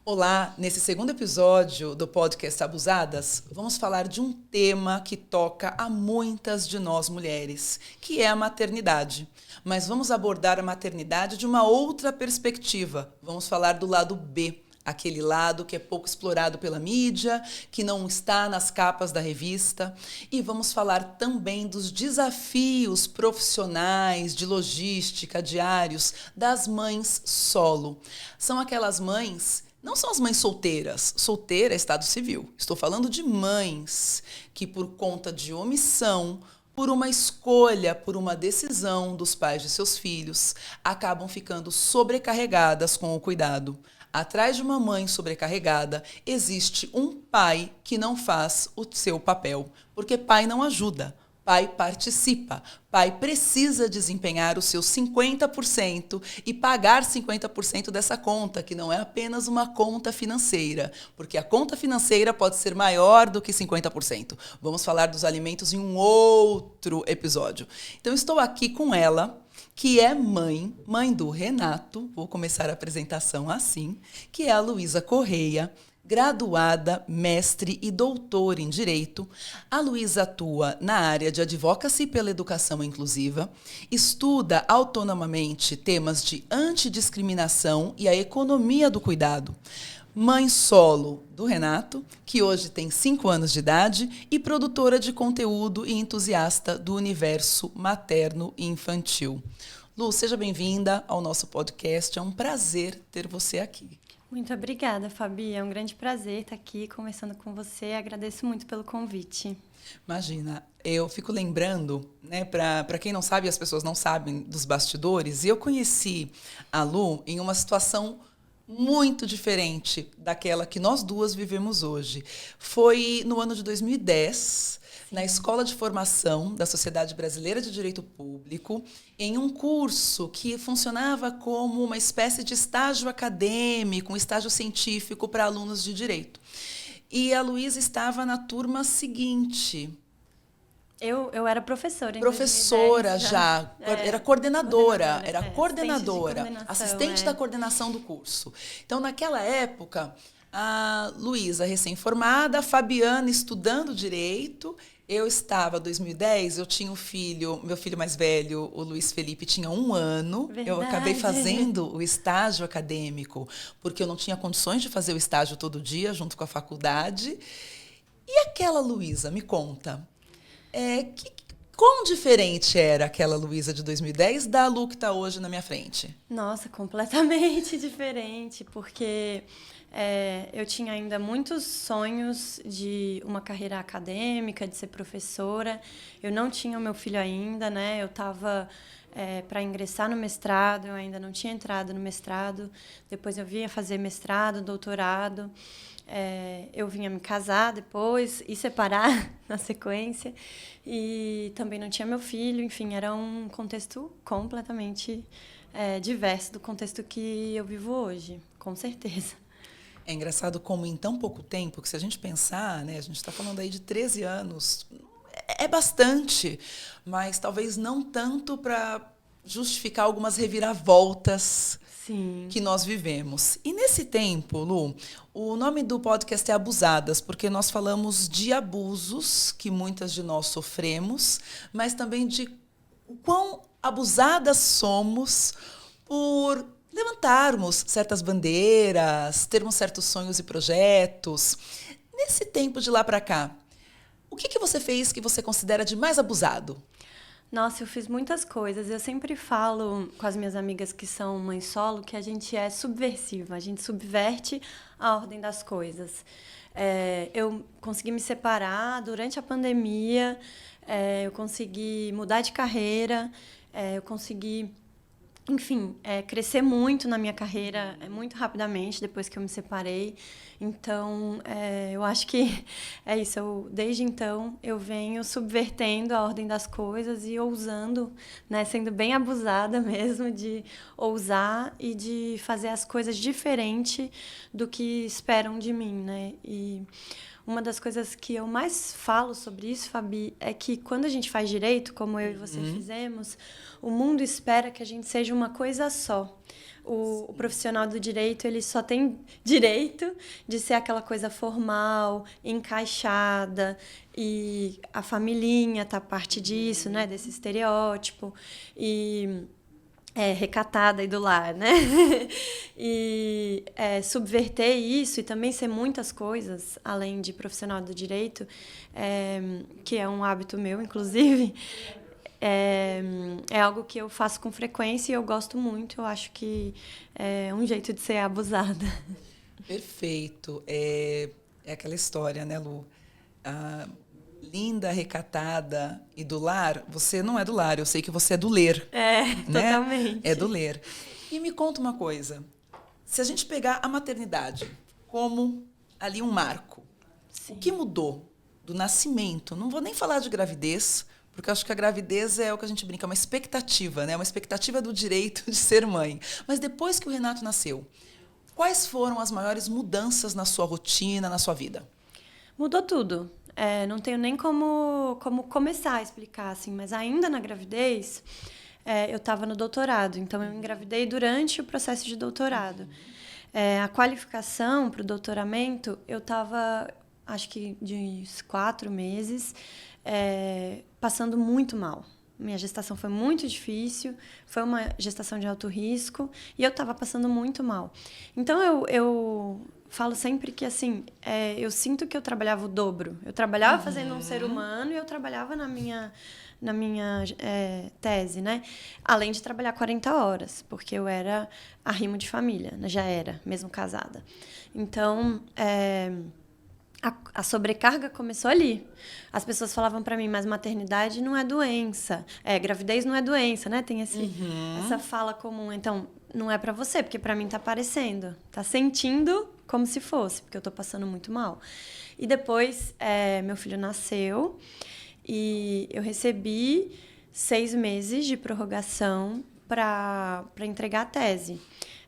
Olá, nesse segundo episódio do podcast Abusadas, vamos falar de um tema que toca a muitas de nós mulheres, que é a maternidade. Mas vamos abordar a maternidade de uma outra perspectiva. Vamos falar do lado B, aquele lado que é pouco explorado pela mídia, que não está nas capas da revista. E vamos falar também dos desafios profissionais, de logística, diários, das mães solo. São aquelas mães. Não são as mães solteiras. Solteira é estado civil. Estou falando de mães que, por conta de omissão, por uma escolha, por uma decisão dos pais de seus filhos, acabam ficando sobrecarregadas com o cuidado. Atrás de uma mãe sobrecarregada, existe um pai que não faz o seu papel, porque pai não ajuda. Pai participa, pai precisa desempenhar os seus 50% e pagar 50% dessa conta, que não é apenas uma conta financeira, porque a conta financeira pode ser maior do que 50%. Vamos falar dos alimentos em um outro episódio. Então, estou aqui com ela, que é mãe do Renato, vou começar a apresentação assim, que é a Luísa Correia, graduada, mestre e doutora em Direito. A Luísa atua na área de advocacy pela educação inclusiva, estuda autonomamente temas de antidiscriminação e a economia do cuidado. Mãe solo do Renato, que hoje tem 5 anos de idade, e produtora de conteúdo e entusiasta do universo materno e infantil. Lu, seja bem-vinda ao nosso podcast. É um prazer ter você aqui. Muito obrigada, Fabi. É um grande prazer estar aqui conversando com você. Agradeço muito pelo convite. Imagina, eu fico lembrando, né, para quem não sabe, as pessoas não sabem dos bastidores, e eu conheci a Lu em uma situação muito diferente daquela que nós duas vivemos hoje. Foi no ano de 2010, na Escola de Formação da Sociedade Brasileira de Direito Público, em um curso que funcionava como uma espécie de estágio acadêmico, um estágio científico para alunos de direito. E a Luísa estava na turma seguinte. Eu era professora em Professora 2010, já, era coordenadora, era coordenadora, assistente da é. coordenação do curso. Então, naquela época, a Luísa recém-formada, a Fabiana estudando Direito, eu estava, em 2010, eu tinha um filho, meu filho mais velho, o Luiz Felipe, tinha 1 ano. Verdade. Eu acabei fazendo o estágio acadêmico, porque eu não tinha condições de fazer o estágio todo dia, junto com a faculdade. E aquela Luísa, me conta, quão diferente era aquela Luísa de 2010 da Lu que está hoje na minha frente? Nossa, completamente diferente, porque eu tinha ainda muitos sonhos de uma carreira acadêmica, de ser professora. Eu não tinha o meu filho ainda, né? Eu estava para ingressar no mestrado, eu ainda não tinha entrado no mestrado. Depois eu vinha fazer mestrado, doutorado. Eu vinha me casar depois e separar na sequência. E também não tinha meu filho. Enfim, era um contexto completamente diverso do contexto que eu vivo hoje, com certeza. É engraçado como em tão pouco tempo, que se a gente pensar, né, a gente está falando aí de 13 anos, é bastante, mas talvez não tanto para justificar algumas reviravoltas. Sim. Que nós vivemos. E nesse tempo, Lu, o nome do podcast é Abusadas, porque nós falamos de abusos que muitas de nós sofremos, mas também de o quão abusadas somos por levantarmos certas bandeiras, termos certos sonhos e projetos. Nesse tempo de lá para cá, o que você fez que você considera de mais abusado? Nossa, eu fiz muitas coisas. Eu sempre falo com as minhas amigas que são mães solo que a gente é subversiva, a gente subverte a ordem das coisas. Eu consegui me separar durante a pandemia, eu consegui mudar de carreira, eu consegui, enfim, crescer muito na minha carreira muito rapidamente depois que eu me separei. Então, eu acho que é isso. Desde então, eu venho subvertendo a ordem das coisas e ousando, né, sendo bem abusada mesmo de ousar e de fazer as coisas diferente do que esperam de mim, né? E uma das coisas que eu mais falo sobre isso, Fabi, é que quando a gente faz direito, como eu e você fizemos, o mundo espera que a gente seja uma coisa só. O profissional do direito, ele só tem direito de ser aquela coisa formal, encaixada, e a familhinha tá parte disso, né? Desse estereótipo. E recatada e do lar, né? E subverter isso e também ser muitas coisas, além de profissional do direito, que é um hábito meu, inclusive, é algo que eu faço com frequência e eu gosto muito. Eu acho que é um jeito de ser abusada. Perfeito. É aquela história, né, Lu? Linda, recatada e do lar. Você não é do lar, eu sei que você é do ler. Né? Totalmente. É do ler. E me conta uma coisa. Se a gente pegar a maternidade como ali um marco, Sim. O que mudou do nascimento? Não vou nem falar de gravidez, porque eu acho que a gravidez é o que a gente brinca, é uma expectativa, né? Uma expectativa do direito de ser mãe. Mas depois que o Renato nasceu, quais foram as maiores mudanças na sua rotina, na sua vida? Mudou tudo. Não tenho nem como começar a explicar, assim, mas ainda na gravidez, eu estava no doutorado, então eu engravidei durante o processo de doutorado. A qualificação para o doutoramento, eu estava, acho que de uns 4 meses, passando muito mal. Minha gestação foi muito difícil, foi uma gestação de alto risco e eu estava passando muito mal. Então, eu falo sempre que, assim, eu sinto que eu trabalhava o dobro. Eu trabalhava fazendo um ser humano e eu trabalhava na minha tese, né? Além de trabalhar 40 horas, porque eu era arrimo de família, né? Já era, mesmo casada. Então, a sobrecarga começou ali. As pessoas falavam para mim, mas maternidade não é doença. Gravidez não é doença, né? Tem essa fala comum. Então, não é para você, porque para mim tá parecendo. Tá sentindo como se fosse, porque eu tô passando muito mal. E depois, meu filho nasceu e eu recebi 6 meses de prorrogação para entregar a tese.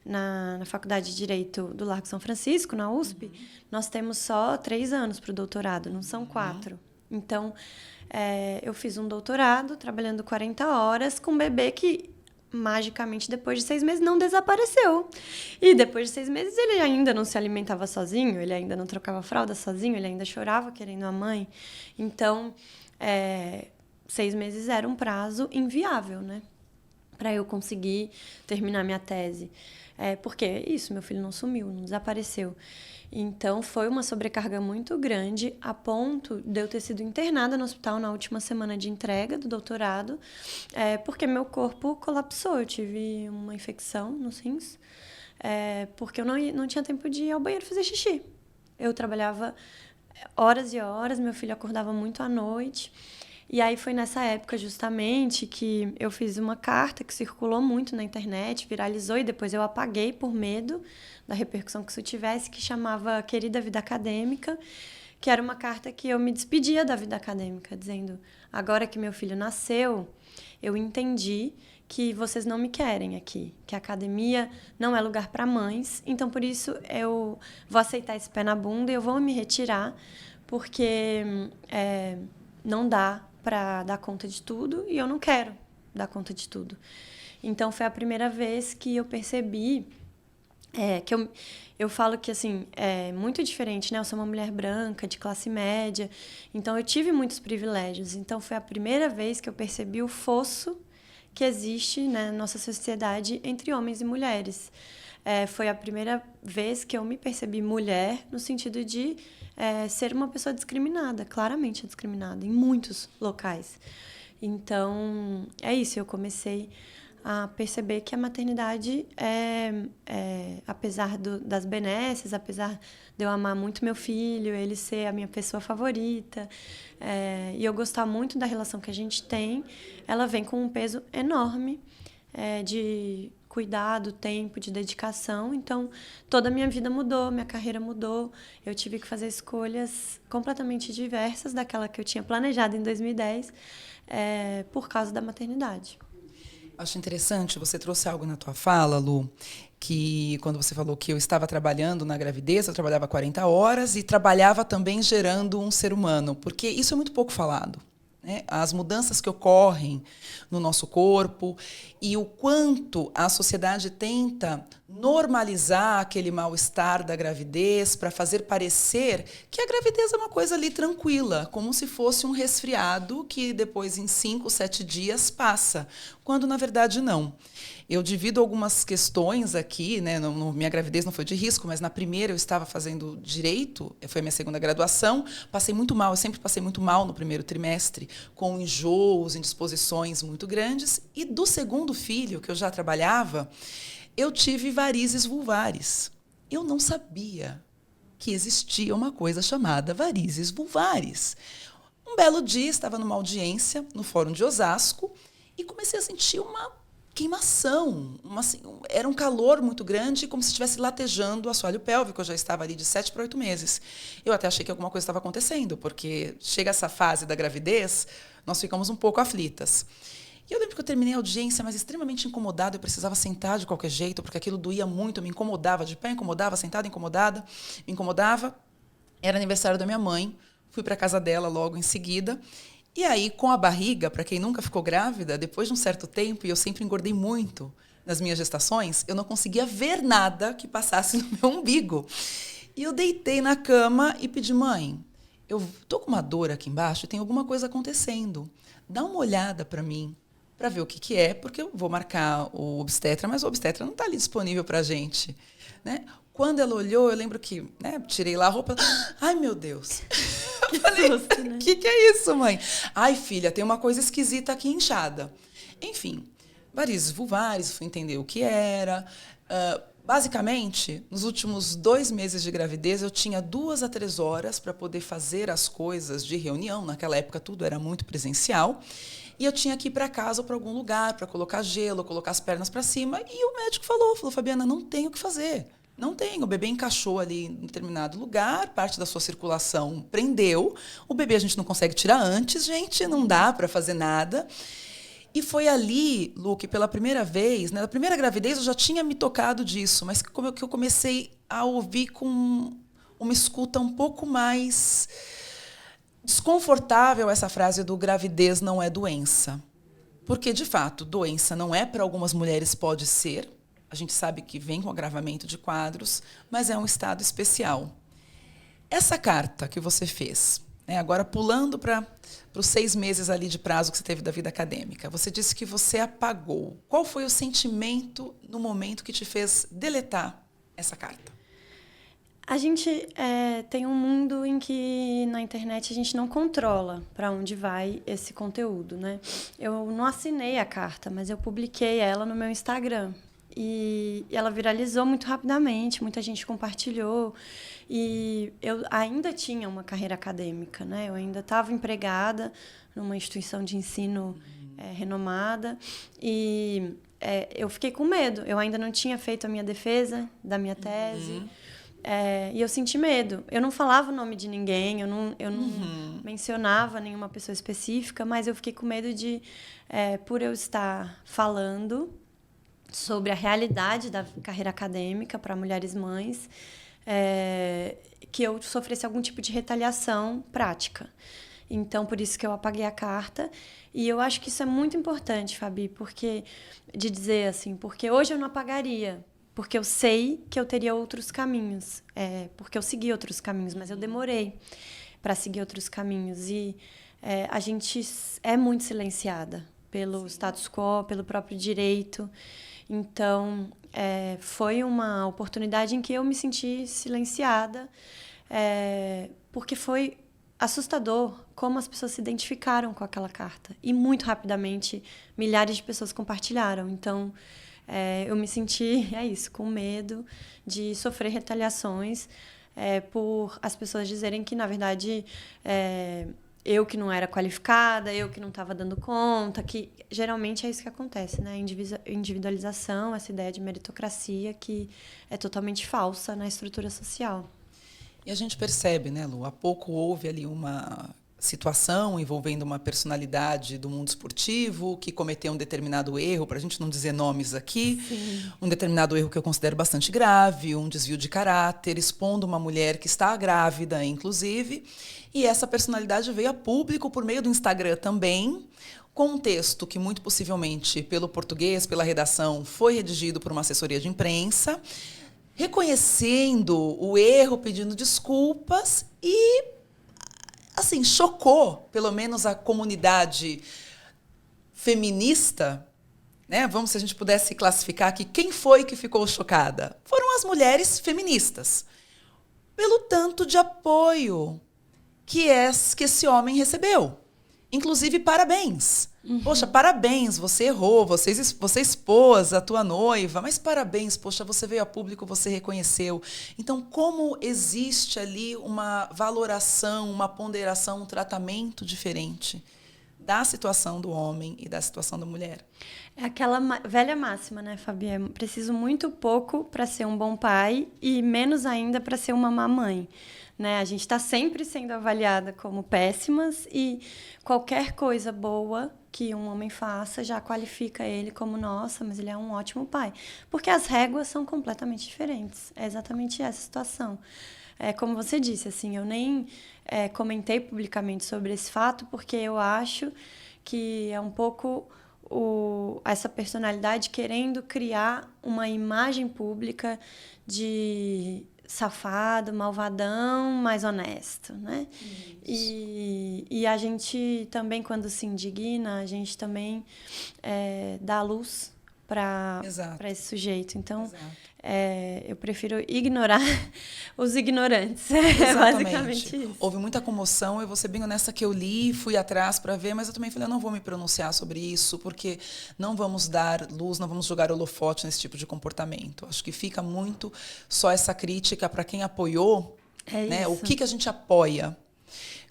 Na Faculdade de Direito do Largo São Francisco, na USP, nós temos só 3 anos para o doutorado, não são 4. Então, eu fiz um doutorado trabalhando 40 horas com um bebê que, magicamente, depois de 6 meses, não desapareceu. E depois de 6 meses, ele ainda não se alimentava sozinho, ele ainda não trocava fralda sozinho, ele ainda chorava querendo a mãe. Então, 6 meses era um prazo inviável, né? Para eu conseguir terminar minha tese. Porque isso, meu filho não sumiu, não desapareceu. Então, foi uma sobrecarga muito grande, a ponto de eu ter sido internada no hospital na última semana de entrega do doutorado, porque meu corpo colapsou. Eu tive uma infecção nos rins, porque eu não tinha tempo de ir ao banheiro fazer xixi. Eu trabalhava horas e horas, meu filho acordava muito à noite. E aí foi nessa época, justamente, que eu fiz uma carta que circulou muito na internet, viralizou, e depois eu apaguei por medo da repercussão que isso tivesse, que chamava Querida Vida Acadêmica, que era uma carta que eu me despedia da vida acadêmica, dizendo: agora que meu filho nasceu, eu entendi que vocês não me querem aqui, que a academia não é lugar para mães, então por isso eu vou aceitar esse pé na bunda e eu vou me retirar, porque não dá para dar conta de tudo e eu não quero dar conta de tudo. Então, foi a primeira vez que eu percebi que eu falo que, assim, é muito diferente, né? Eu sou uma mulher branca, de classe média, então eu tive muitos privilégios. Então, foi a primeira vez que eu percebi o fosso que existe, né, na nossa sociedade entre homens e mulheres. Foi a primeira vez que eu me percebi mulher no sentido de ser uma pessoa discriminada, claramente discriminada, em muitos locais. Então, é isso, eu comecei a perceber que a maternidade, apesar das benesses, apesar de eu amar muito meu filho, ele ser a minha pessoa favorita, e eu gostar muito da relação que a gente tem, ela vem com um peso enorme de cuidado, tempo, de dedicação. Então, toda a minha vida mudou, minha carreira mudou. Eu tive que fazer escolhas completamente diversas daquela que eu tinha planejado em 2010, por causa da maternidade. Acho interessante, você trouxe algo na tua fala, Lu, que quando você falou que eu estava trabalhando na gravidez, eu trabalhava 40 horas e trabalhava também gerando um ser humano, porque isso é muito pouco falado. né? As mudanças que ocorrem no nosso corpo e o quanto a sociedade tenta normalizar aquele mal-estar da gravidez para fazer parecer que a gravidez é uma coisa ali tranquila, como se fosse um resfriado que depois em 5, 7 dias passa, quando na verdade não. Eu divido algumas questões aqui, né? Minha gravidez não foi de risco, mas na primeira eu estava fazendo direito, foi a minha segunda graduação, passei muito mal, eu sempre passei muito mal no primeiro trimestre, com enjoos, indisposições muito grandes, e do segundo filho, que eu já trabalhava, eu tive varizes vulvares. Eu não sabia que existia uma coisa chamada varizes vulvares. Um belo dia, estava numa audiência no Fórum de Osasco e comecei a sentir uma queimação, era um calor muito grande, como se estivesse latejando o assoalho pélvico. Eu já estava ali de 7 para 8 meses. Eu até achei que alguma coisa estava acontecendo, porque chega essa fase da gravidez, nós ficamos um pouco aflitas. E eu lembro que eu terminei a audiência, mas extremamente incomodada, eu precisava sentar de qualquer jeito, porque aquilo doía muito, me incomodava, de pé incomodava, sentada incomodada, me incomodava. Era aniversário da minha mãe, fui para a casa dela logo em seguida. E aí, com a barriga, para quem nunca ficou grávida, depois de um certo tempo, e eu sempre engordei muito nas minhas gestações, eu não conseguia ver nada que passasse no meu umbigo. E eu deitei na cama e pedi: mãe, eu tô com uma dor aqui embaixo, tem alguma coisa acontecendo. Dá uma olhada para mim, para ver o que é, porque eu vou marcar o obstetra, mas o obstetra não está ali disponível para a gente, né? Quando ela olhou, eu lembro que, né, tirei lá a roupa. Ai, meu Deus. Que eu falei, susto, né? que é isso, mãe? Ai, filha, tem uma coisa esquisita aqui inchada. Enfim, varizes vulvares, fui entender o que era. Basicamente, nos últimos 2 meses de gravidez, eu tinha 2 a 3 horas para poder fazer as coisas de reunião. Naquela época, tudo era muito presencial. E eu tinha que ir para casa ou para algum lugar para colocar gelo, colocar as pernas para cima. E o médico falou, Fabiana, não tem o que fazer. Não tem. O bebê encaixou ali em determinado lugar, parte da sua circulação prendeu. O bebê a gente não consegue tirar antes, gente, não dá para fazer nada. E foi ali, Lu, que pela primeira vez, né, na primeira gravidez eu já tinha me tocado disso, mas que eu comecei a ouvir com uma escuta um pouco mais desconfortável essa frase do gravidez não é doença. Porque, de fato, doença não é, para algumas mulheres pode ser. A gente sabe que vem com agravamento de quadros, mas é um estado especial. Essa carta que você fez, né, agora pulando para os 6 meses ali de prazo que você teve da vida acadêmica, você disse que você apagou. Qual foi o sentimento no momento que te fez deletar essa carta? A gente tem um mundo em que na internet a gente não controla para onde vai esse conteúdo, né? Eu não assinei a carta, mas eu publiquei ela no meu Instagram. E ela viralizou muito rapidamente, muita gente compartilhou. E eu ainda tinha uma carreira acadêmica, né? Eu ainda estava empregada numa instituição de ensino renomada. E eu fiquei com medo. Eu ainda não tinha feito a minha defesa da minha tese. E eu senti medo. Eu não falava o nome de ninguém, eu não mencionava nenhuma pessoa específica, mas eu fiquei com medo de, por eu estar falando sobre a realidade da carreira acadêmica para mulheres mães, que eu sofresse algum tipo de retaliação prática. Então, por isso que eu apaguei a carta. E eu acho que isso é muito importante, Fabi, porque hoje eu não apagaria, porque eu sei que eu teria outros caminhos, porque eu segui outros caminhos, mas eu demorei para seguir outros caminhos. E a gente é muito silenciada pelo status quo, pelo próprio direito. Então, foi uma oportunidade em que eu me senti silenciada, porque foi assustador como as pessoas se identificaram com aquela carta. E muito rapidamente, milhares de pessoas compartilharam. Então, eu me senti, com medo de sofrer retaliações por as pessoas dizerem que, na verdade, eu que não era qualificada, eu que não estava dando conta, que geralmente é isso que acontece, né? Individualização, essa ideia de meritocracia que é totalmente falsa na estrutura social. E a gente percebe, né, Lu? Há pouco houve ali uma situação envolvendo uma personalidade do mundo esportivo que cometeu um determinado erro, para a gente não dizer nomes aqui, Sim. um determinado erro que eu considero bastante grave, um desvio de caráter, expondo uma mulher que está grávida, inclusive, e essa personalidade veio a público por meio do Instagram também, com um texto que muito possivelmente, pelo português, pela redação, foi redigido por uma assessoria de imprensa, reconhecendo o erro, pedindo desculpas e, assim, chocou, pelo menos a comunidade feminista, né? Vamos, se a gente pudesse classificar aqui, quem foi que ficou chocada? Foram as mulheres feministas, pelo tanto de apoio que esse homem recebeu. Inclusive, parabéns. Poxa, parabéns, você errou, você expôs a tua noiva, mas parabéns, poxa, você veio a público, você reconheceu. Então, como existe ali uma valoração, uma ponderação, um tratamento diferente da situação do homem e da situação da mulher? É aquela velha máxima, né, Fabi? É preciso muito pouco para ser um bom pai e menos ainda para ser uma má mãe. Né? A gente está sempre sendo avaliada como péssimas e qualquer coisa boa que um homem faça já qualifica ele como, nossa, mas ele é um ótimo pai. Porque as réguas são completamente diferentes. É exatamente essa situação. Como você disse, assim, eu nem comentei publicamente sobre esse fato porque eu acho que é um pouco essa personalidade querendo criar uma imagem pública de safado, malvadão, mais honesto, né? E a gente também, quando se indigna, a gente também dá luz para esse sujeito. Então, eu prefiro ignorar os ignorantes. É basicamente isso. Houve muita comoção, eu vou ser bem honesta que eu li, fui atrás para ver, mas eu também falei, eu não vou me pronunciar sobre isso, porque não vamos dar luz, não vamos jogar holofote nesse tipo de comportamento. Acho que fica muito só essa crítica para quem apoiou, né? O que a gente apoia?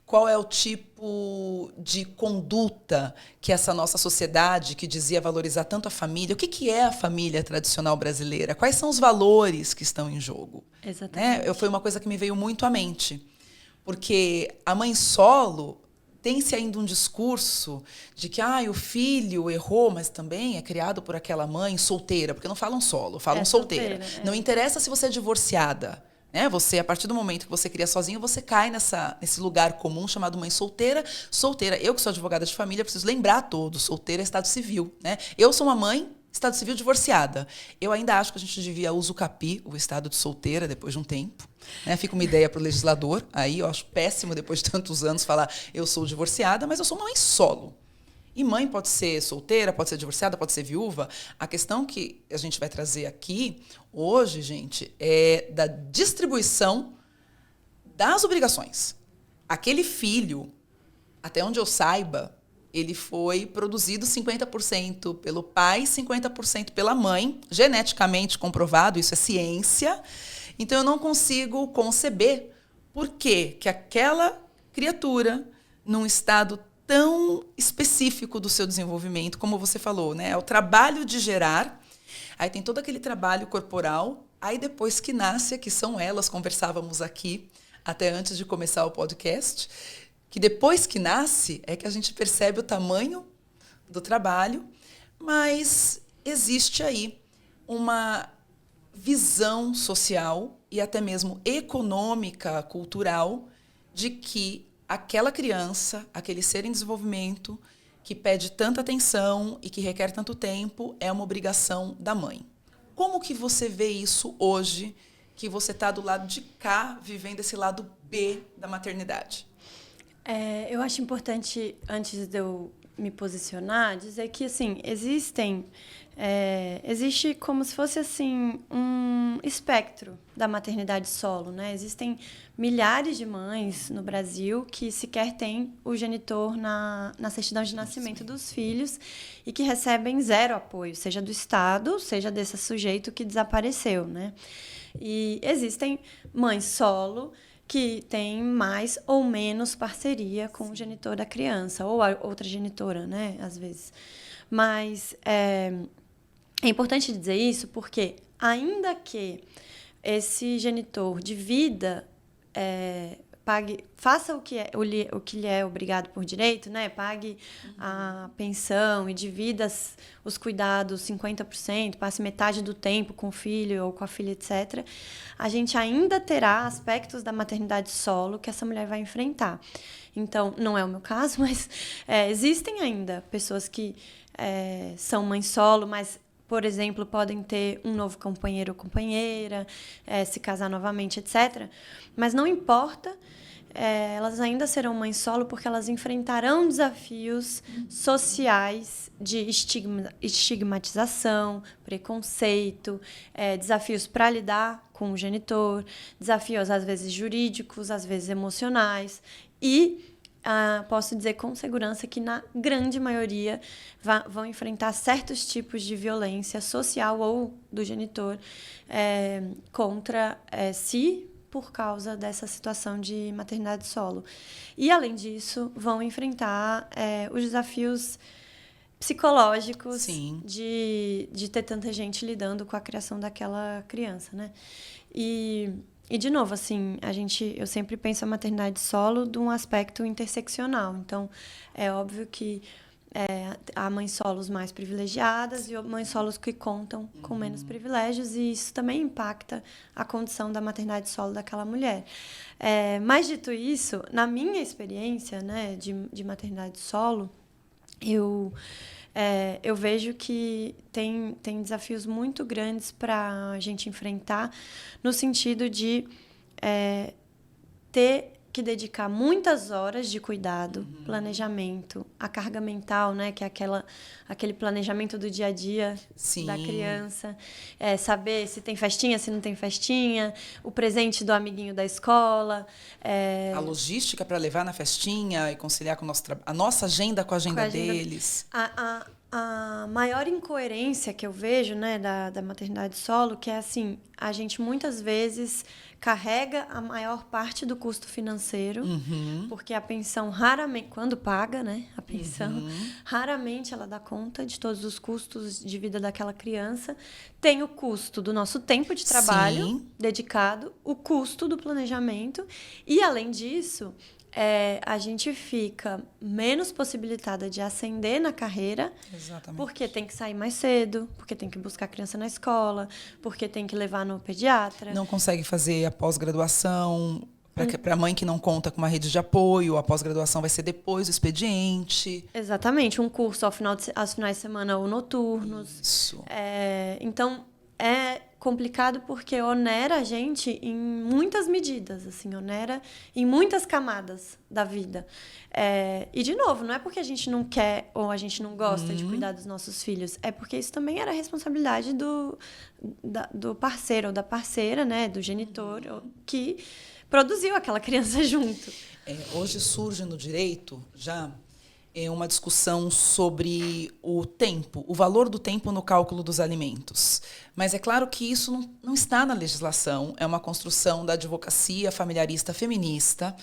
Qual é o tipo de conduta que essa nossa sociedade, que dizia valorizar tanto a família, o que é a família tradicional brasileira? Quais são os valores que estão em jogo? Exatamente. Foi uma coisa que me veio muito à mente. Porque a mãe solo tem-se ainda um discurso de que o filho errou, mas também é criado por aquela mãe solteira, porque não falam solo, falam solteira. Não interessa se você é divorciada. Você, a partir do momento que você cria sozinho, você cai nesse lugar comum chamado mãe solteira. Solteira, eu que sou advogada de família, preciso lembrar a todos, solteira é estado civil. Eu sou uma mãe, estado civil divorciada. Eu ainda acho que a gente devia usucapi o estado de solteira depois de um tempo. Fica uma ideia para o legislador, aí eu acho péssimo depois de tantos anos falar eu sou divorciada, mas eu sou uma mãe solo. E mãe pode ser solteira, pode ser divorciada, pode ser viúva. A questão que a gente vai trazer aqui hoje, gente, é da distribuição das obrigações. Aquele filho, até onde eu saiba, ele foi produzido 50% pelo pai, 50% pela mãe, geneticamente comprovado, isso é ciência. Então, eu não consigo conceber por que aquela criatura, num estado tão específico do seu desenvolvimento, como você falou, né? É o trabalho de gerar, aí tem todo aquele trabalho corporal, aí depois que nasce, que são elas, conversávamos aqui, até antes de começar o podcast, que depois que nasce é que a gente percebe o tamanho do trabalho, mas existe aí uma visão social e até mesmo econômica, cultural, de que aquela criança, aquele ser em desenvolvimento, que pede tanta atenção e que requer tanto tempo, é uma obrigação da mãe. Como que você vê isso hoje, que você está do lado de cá, vivendo esse lado B da maternidade? Eu acho importante, antes de eu me posicionar, dizer que, assim, existe como se fosse assim um espectro da maternidade solo, né? Existem milhares de mães no Brasil que sequer têm o genitor na certidão de nascimento dos filhos e que recebem zero apoio, seja do Estado, seja desse sujeito que desapareceu, né? E existem mães solo que têm mais ou menos parceria com o genitor da criança, ou a outra genitora, né, às vezes. Mas é importante dizer isso porque, ainda que esse genitor divida faça o que lhe é obrigado por direito, né? Pague a pensão e divida os cuidados 50%, passe metade do tempo com o filho ou com a filha, etc. A gente ainda terá aspectos da maternidade solo que essa mulher vai enfrentar. Então, não é o meu caso, mas existem ainda pessoas que são mães solo, mas, por exemplo, podem ter um novo companheiro ou companheira, se casar novamente, etc. Mas não importa, elas ainda serão mães solo porque elas enfrentarão desafios sociais de estigmatização, preconceito, desafios para lidar com o genitor, desafios às vezes jurídicos, às vezes emocionais. E posso dizer com segurança que, na grande maioria, vão enfrentar certos tipos de violência social ou do genitor contra si, por causa dessa situação de maternidade solo. E, além disso, vão enfrentar os desafios psicológicos de ter tanta gente lidando com a criação daquela criança, né? E de novo, assim, eu sempre penso a maternidade solo de um aspecto interseccional. Então, é óbvio que há mães solos mais privilegiadas e mães solos que contam com menos privilégios, e isso também impacta a condição da maternidade solo daquela mulher. Mas, dito isso, na minha experiência, né, de maternidade solo, eu vejo que tem desafios muito grandes para a gente enfrentar, no sentido de ter que dedicar muitas horas de cuidado, planejamento, a carga mental, né, que é aquele planejamento do dia a dia da criança, saber se tem festinha, se não tem festinha, o presente do amiguinho da escola. A logística para levar na festinha e conciliar com a nossa agenda com a agenda deles. A maior incoerência que eu vejo, né, da maternidade solo, que é assim, a gente muitas vezes carrega a maior parte do custo financeiro, porque a pensão raramente, quando paga, né, a pensão, raramente ela dá conta de todos os custos de vida daquela criança. Tem o custo do nosso tempo de trabalho dedicado, o custo do planejamento, e, além disso, a gente fica menos possibilitada de ascender na carreira. Exatamente. Porque tem que sair mais cedo, porque tem que buscar a criança na escola, porque tem que levar no pediatra. Não consegue fazer a pós-graduação. Para a mãe que não conta com uma rede de apoio, a pós-graduação vai ser depois do expediente. Exatamente, um curso aos finais de semana ou noturnos. Isso. Então, é complicado porque onera a gente em muitas medidas, assim, onera em muitas camadas da vida. E, de novo, não é porque a gente não quer ou a gente não gosta de cuidar dos nossos filhos, é porque isso também era responsabilidade do parceiro ou da parceira, né, do genitor, que produziu aquela criança junto. Hoje surge no direito já uma discussão sobre o tempo, o valor do tempo no cálculo dos alimentos. Mas é claro que isso não está na legislação, é uma construção da advocacia familiarista feminista,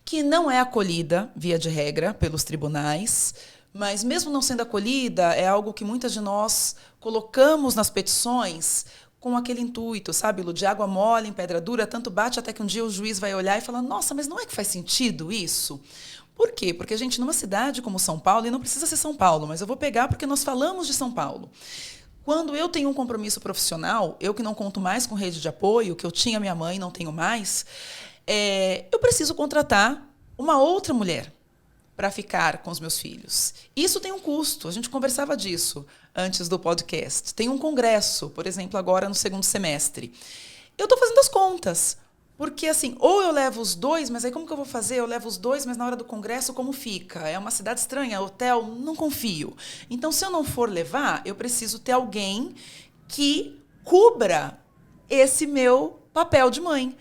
que não é acolhida, via de regra, pelos tribunais, mas, mesmo não sendo acolhida, é algo que muitas de nós colocamos nas petições com aquele intuito, sabe, Lu, de água mole em pedra dura, tanto bate até que um dia o juiz vai olhar e falar: nossa, mas não é que faz sentido isso? Por quê? Porque a gente, numa cidade como São Paulo, e não precisa ser São Paulo, mas eu vou pegar porque nós falamos de São Paulo. Quando eu tenho um compromisso profissional, eu que não conto mais com rede de apoio, que eu tinha minha mãe, não tenho mais, eu preciso contratar uma outra mulher para ficar com os meus filhos. Isso tem um custo, a gente conversava disso antes do podcast. Tem um congresso, por exemplo, agora no segundo semestre. Eu estou fazendo as contas. Porque, assim, ou eu levo os dois, mas aí como que eu vou fazer? Eu levo os dois, mas na hora do congresso, como fica? É uma cidade estranha, hotel, não confio. Então, se eu não for levar, eu preciso ter alguém que cubra esse meu papel de mãe.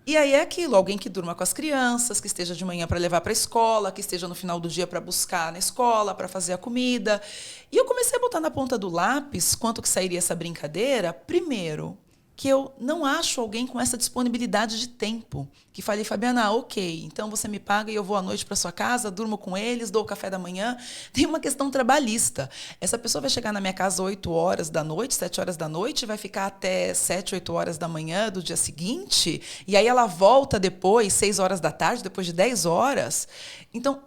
E aí é aquilo, alguém que durma com as crianças, que esteja de manhã para levar para a escola, que esteja no final do dia para buscar na escola, para fazer a comida. E eu comecei a botar na ponta do lápis quanto que sairia essa brincadeira. Primeiro, que eu não acho alguém com essa disponibilidade de tempo. Que fale, Fabiana, ok, então você me paga e eu vou à noite para sua casa, durmo com eles, dou o café da manhã. Tem uma questão trabalhista. Essa pessoa vai chegar na minha casa 8 horas da noite, 7 horas da noite, vai ficar até 7, 8 horas da manhã do dia seguinte, e aí ela volta depois, 6 horas da tarde, depois de 10 horas. Então,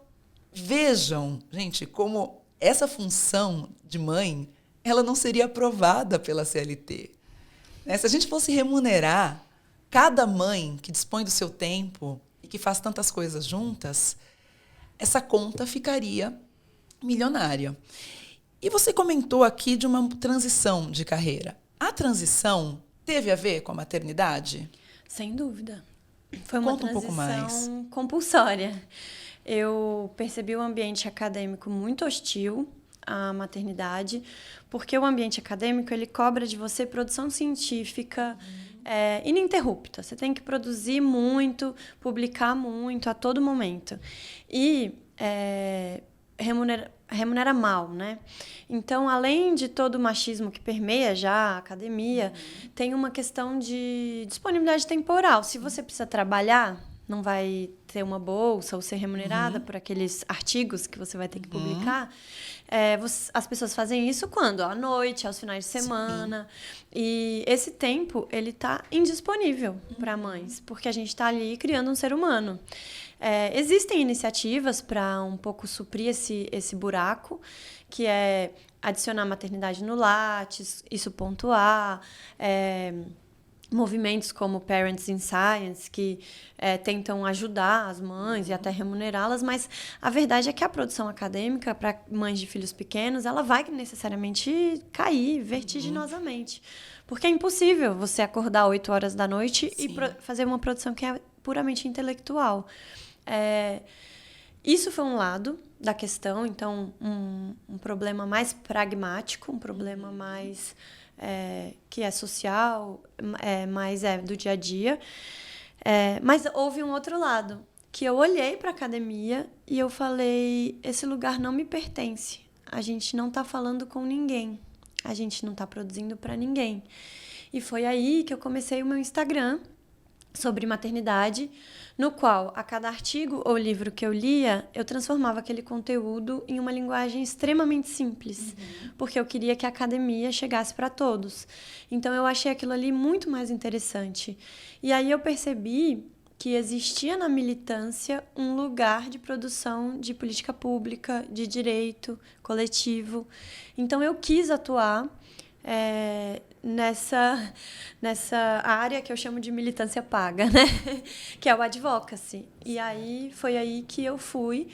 vejam, gente, como essa função de mãe, ela não seria aprovada pela CLT. Se a gente fosse remunerar cada mãe que dispõe do seu tempo e que faz tantas coisas juntas, essa conta ficaria milionária. E você comentou aqui de uma transição de carreira. A transição teve a ver com a maternidade? Sem dúvida. Foi uma Conta um pouco mais. transição compulsória. Eu percebi o ambiente acadêmico muito hostil à maternidade, porque o ambiente acadêmico ele cobra de você produção científica ininterrupta. Você tem que produzir muito, publicar muito a todo momento. E remunera mal, né? Então, além de todo o machismo que permeia já a academia, tem uma questão de disponibilidade temporal. Se você precisa trabalhar, não vai ter uma bolsa ou ser remunerada por aqueles artigos que você vai ter que publicar. As pessoas fazem isso quando? À noite, aos finais de semana. Sim. E esse tempo, ele está indisponível para mães, porque a gente está ali criando um ser humano. Existem iniciativas para um pouco suprir esse buraco, que é adicionar maternidade no Lattes, isso pontuar, movimentos como Parents in Science, que tentam ajudar as mães e até remunerá-las, mas a verdade é que a produção acadêmica para mães de filhos pequenos, ela vai necessariamente cair vertiginosamente. Porque é impossível você acordar 8 horas da noite e fazer uma produção que é puramente intelectual. Isso foi um lado da questão, então um problema mais pragmático, um problema mais que é social, mais do dia a dia. Mas houve um outro lado, que eu olhei para a academia e eu falei, esse lugar não me pertence, a gente não está falando com ninguém, a gente não está produzindo para ninguém. E foi aí que eu comecei o meu Instagram sobre maternidade, no qual a cada artigo ou livro que eu lia, eu transformava aquele conteúdo em uma linguagem extremamente simples, porque eu queria que a academia chegasse para todos. Então, eu achei aquilo ali muito mais interessante. E aí eu percebi que existia na militância um lugar de produção de política pública, de direito coletivo. Então, eu quis atuar nessa área que eu chamo de militância paga, né? Que é o advocacy. E aí foi aí que eu fui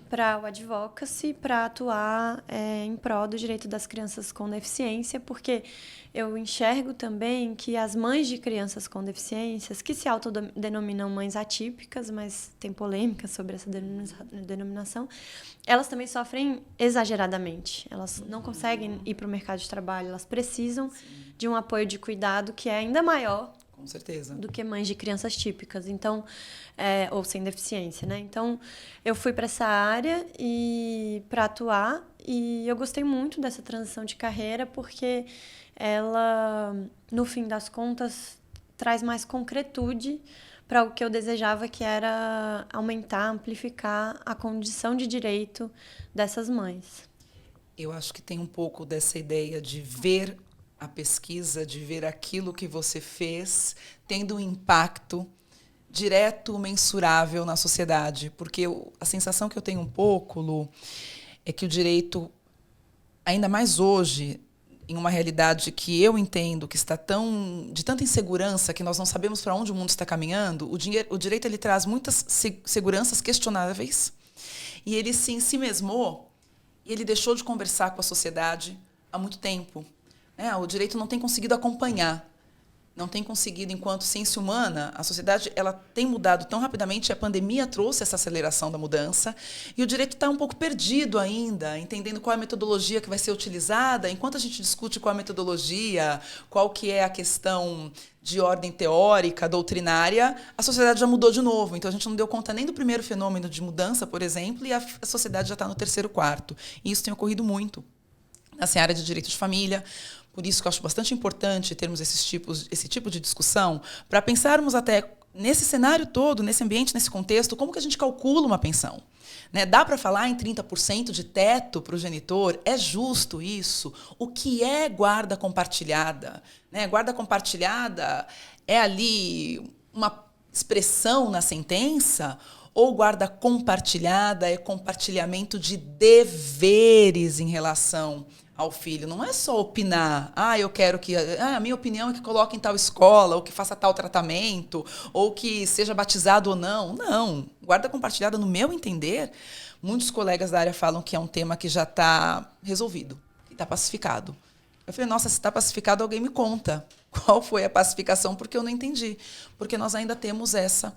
para o advocacy para atuar em prol do direito das crianças com deficiência, porque eu enxergo também que as mães de crianças com deficiências, que se autodenominam mães atípicas, mas tem polêmica sobre essa denominação, elas também sofrem exageradamente. Elas não conseguem ir para o mercado de trabalho, elas precisam de um apoio de cuidado que é ainda maior, com certeza, do que mães de crianças típicas, então, ou sem deficiência, né? Então, eu fui para essa área para atuar, e eu gostei muito dessa transição de carreira, porque ela, no fim das contas, traz mais concretude para o que eu desejava, que era aumentar, amplificar a condição de direito dessas mães. Eu acho que tem um pouco dessa ideia de ver a pesquisa, de ver aquilo que você fez tendo um impacto direto, mensurável na sociedade. Porque a sensação que eu tenho um pouco, Lu, é que o direito, ainda mais hoje, em uma realidade que eu entendo que está de tanta insegurança, que nós não sabemos para onde o mundo está caminhando, o direito ele traz muitas seguranças questionáveis, e ele se ensimesmou, e ele deixou de conversar com a sociedade há muito tempo. O direito não tem conseguido acompanhar, não tem conseguido, enquanto ciência humana, a sociedade ela tem mudado tão rapidamente, a pandemia trouxe essa aceleração da mudança, e o direito está um pouco perdido ainda, entendendo qual é a metodologia que vai ser utilizada. Enquanto a gente discute qual é a metodologia, qual que é a questão de ordem teórica, doutrinária, a sociedade já mudou de novo. Então, a gente não deu conta nem do primeiro fenômeno de mudança, por exemplo, e a sociedade já está no terceiro, quarto. E isso tem ocorrido muito na seara de direito de família, Por isso que eu acho bastante importante termos esse tipo de discussão, para pensarmos até nesse cenário todo, nesse ambiente, nesse contexto, como que a gente calcula uma pensão? Né? Dá para falar em 30% de teto para o genitor? É justo isso? O que é guarda compartilhada? Né? Guarda compartilhada é ali uma expressão na sentença? Ou guarda compartilhada é compartilhamento de deveres em relação ao filho? Não é só opinar. Eu quero que... a minha opinião é que coloque em tal escola, ou que faça tal tratamento, ou que seja batizado ou não. Não. Guarda compartilhada, no meu entender, muitos colegas da área falam que é um tema que já está resolvido, que está pacificado. Eu falei, nossa, se está pacificado, alguém me conta qual foi a pacificação, porque eu não entendi. Porque nós ainda temos essa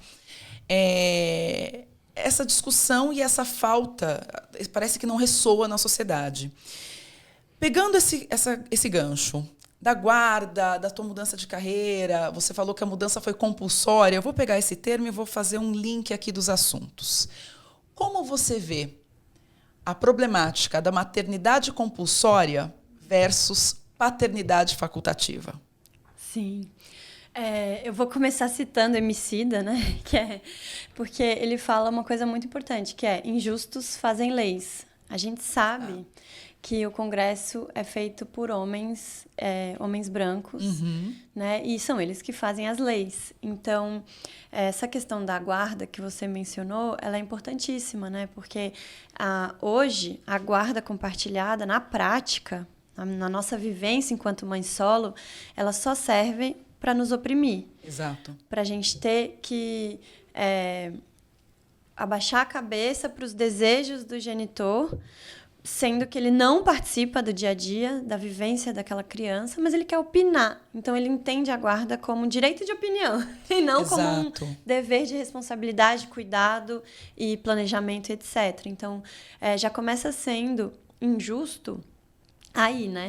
discussão e essa falta, parece que não ressoa na sociedade. Pegando esse gancho da guarda, da tua mudança de carreira, você falou que a mudança foi compulsória. Eu vou pegar esse termo e vou fazer um link aqui dos assuntos. Como você vê a problemática da maternidade compulsória versus paternidade facultativa? Sim. Eu vou começar citando Emicida, né? Porque ele fala uma coisa muito importante, que é injustos fazem leis. A gente sabe que o Congresso é feito por homens brancos, né? E são eles que fazem as leis. Então, essa questão da guarda que você mencionou, ela é importantíssima, né? Porque hoje, a guarda compartilhada, na prática, na nossa vivência enquanto mãe solo, ela só serve para nos oprimir. Exato. Para a gente ter que abaixar a cabeça para os desejos do genitor, sendo que ele não participa do dia a dia, da vivência daquela criança, mas ele quer opinar. Então, ele entende a guarda como um direito de opinião e não como um dever de responsabilidade, cuidado e planejamento, etc. Então, já começa sendo injusto aí, né?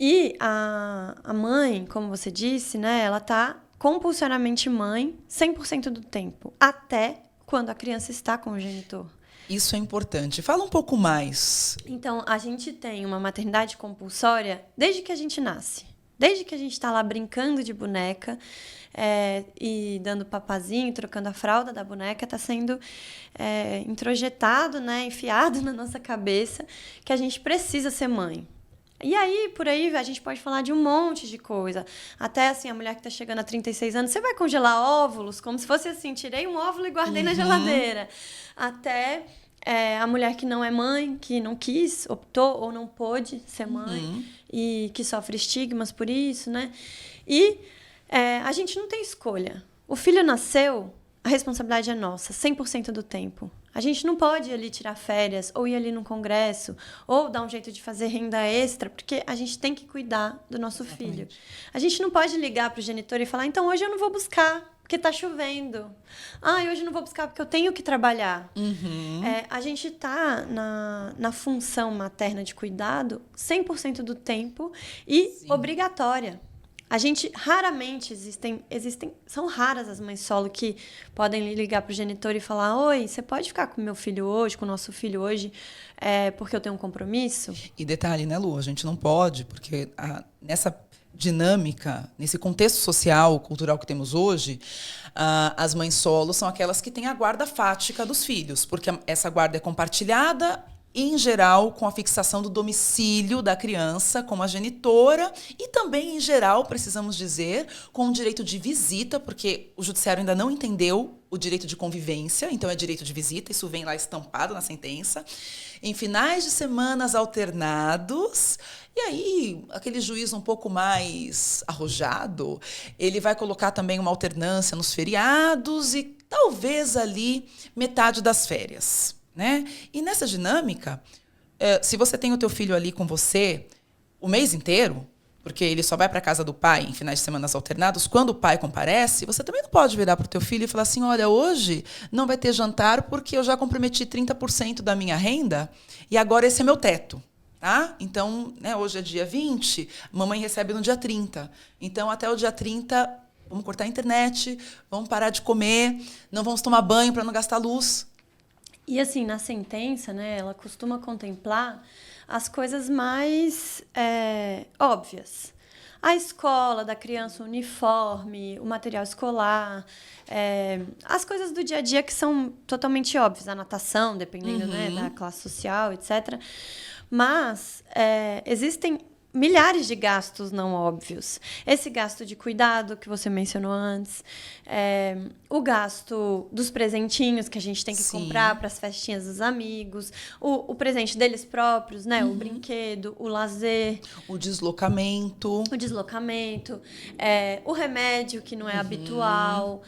E a mãe, como você disse, né, ela está compulsoriamente mãe 100% do tempo, até quando a criança está com o genitor. Isso é importante. Fala um pouco mais. Então, a gente tem uma maternidade compulsória desde que a gente nasce. Desde que a gente está lá brincando de boneca e dando papazinho, trocando a fralda da boneca, está sendo introjetado, né, enfiado na nossa cabeça que a gente precisa ser mãe. E aí, por aí, a gente pode falar de um monte de coisa. Até, assim, a mulher que está chegando a 36 anos, você vai congelar óvulos? Como se fosse assim, tirei um óvulo e guardei na geladeira. Até a mulher que não é mãe, que não quis, optou ou não pôde ser mãe e que sofre estigmas por isso, né? E a gente não tem escolha. O filho nasceu, a responsabilidade é nossa, 100% do tempo. A gente não pode ir ali tirar férias, ou ir ali num congresso, ou dar um jeito de fazer renda extra, porque a gente tem que cuidar do nosso filho. A gente não pode ligar para o genitor e falar, então hoje eu não vou buscar, porque está chovendo. Hoje eu não vou buscar porque eu tenho que trabalhar. A gente está na função materna de cuidado 100% do tempo e obrigatória. A gente raramente são raras as mães solo que podem ligar para o genitor e falar: oi, você pode ficar com meu filho hoje, com o nosso filho hoje, porque eu tenho um compromisso? E detalhe, né, Lu? A gente não pode, porque nessa dinâmica, nesse contexto social, cultural que temos hoje, as mães solo são aquelas que têm a guarda fática dos filhos, porque essa guarda é compartilhada, em geral, com a fixação do domicílio da criança como a genitora e também, em geral, precisamos dizer, com o direito de visita, porque o judiciário ainda não entendeu o direito de convivência, então é direito de visita, isso vem lá estampado na sentença, em finais de semanas alternados. E aí, aquele juiz um pouco mais arrojado, ele vai colocar também uma alternância nos feriados e talvez ali metade das férias. Né? E nessa dinâmica, se você tem o teu filho ali com você o mês inteiro, porque ele só vai para a casa do pai em finais de semana alternados, quando o pai comparece, você também não pode virar para o teu filho e falar assim, olha, hoje não vai ter jantar porque eu já comprometi 30% da minha renda e agora esse é meu teto. Tá? Então, né, hoje é dia 20, mamãe recebe no dia 30. Então, até o dia 30, vamos cortar a internet, vamos parar de comer, não vamos tomar banho para não gastar luz. E assim, na sentença, né, ela costuma contemplar as coisas mais óbvias. A escola da criança, o uniforme, o material escolar, as coisas do dia a dia que são totalmente óbvias. A natação, dependendo né, da classe social, etc. Mas existem milhares de gastos não óbvios. Esse gasto de cuidado que você mencionou antes, o gasto dos presentinhos que a gente tem que comprar para as festinhas dos amigos, o presente deles próprios, né? O brinquedo, o lazer. O deslocamento. O remédio que não é habitual.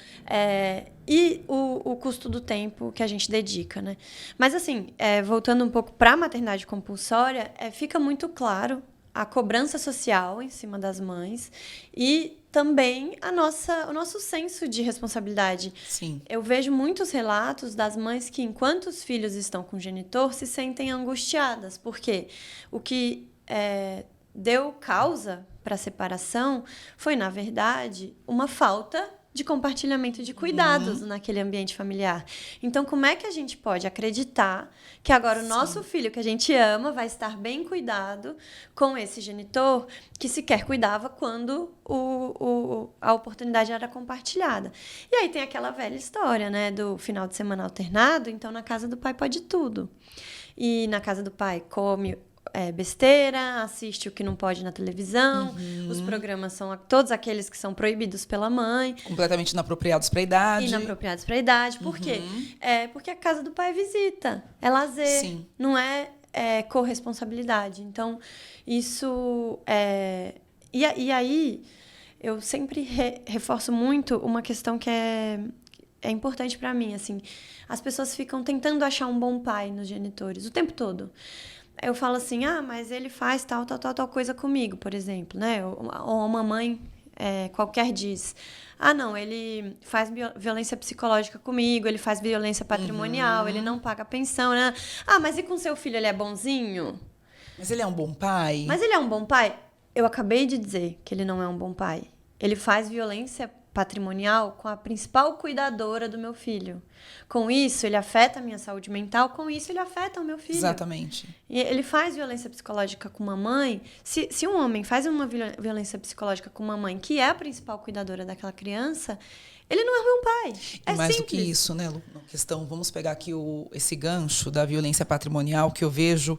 E o custo do tempo que a gente dedica, né? Mas, assim, voltando um pouco para a maternidade compulsória, fica muito claro a cobrança social em cima das mães e também o nosso senso de responsabilidade. Sim. Eu vejo muitos relatos das mães que, enquanto os filhos estão com o genitor, se sentem angustiadas, porque o que deu causa para a separação foi, na verdade, uma falta de compartilhamento de cuidados naquele ambiente familiar. Então, como é que a gente pode acreditar que agora o nosso filho, que a gente ama, vai estar bem cuidado com esse genitor que sequer cuidava quando a oportunidade era compartilhada? E aí tem aquela velha história, né, do final de semana alternado, então na casa do pai pode tudo. E na casa do pai come besteira, assiste o que não pode na televisão, os programas são todos aqueles que são proibidos pela mãe. Completamente inapropriados para a idade. Inapropriados para a idade. Por quê? Porque a casa do pai é visita, é lazer, não é corresponsabilidade. Então, isso... E aí, eu sempre reforço muito uma questão que é importante para mim. Assim, as pessoas ficam tentando achar um bom pai nos genitores o tempo todo. Eu falo assim, mas ele faz tal coisa comigo, por exemplo, né? Ou uma mãe qualquer diz, não, ele faz violência psicológica comigo, ele faz violência patrimonial, ele não paga pensão, né? Mas e com seu filho, ele é bonzinho? Mas ele é um bom pai? Mas ele é um bom pai? Eu acabei de dizer que ele não é um bom pai. Ele faz violência patrimonial com a principal cuidadora do meu filho. Com isso, ele afeta a minha saúde mental, com isso, ele afeta o meu filho. Exatamente. E ele faz violência psicológica com uma mãe. Se um homem faz uma violência psicológica com uma mãe, que é a principal cuidadora daquela criança, ele não é um bom pai. E mais simples. Do que isso, né, Lu? Vamos pegar aqui esse gancho da violência patrimonial, que eu vejo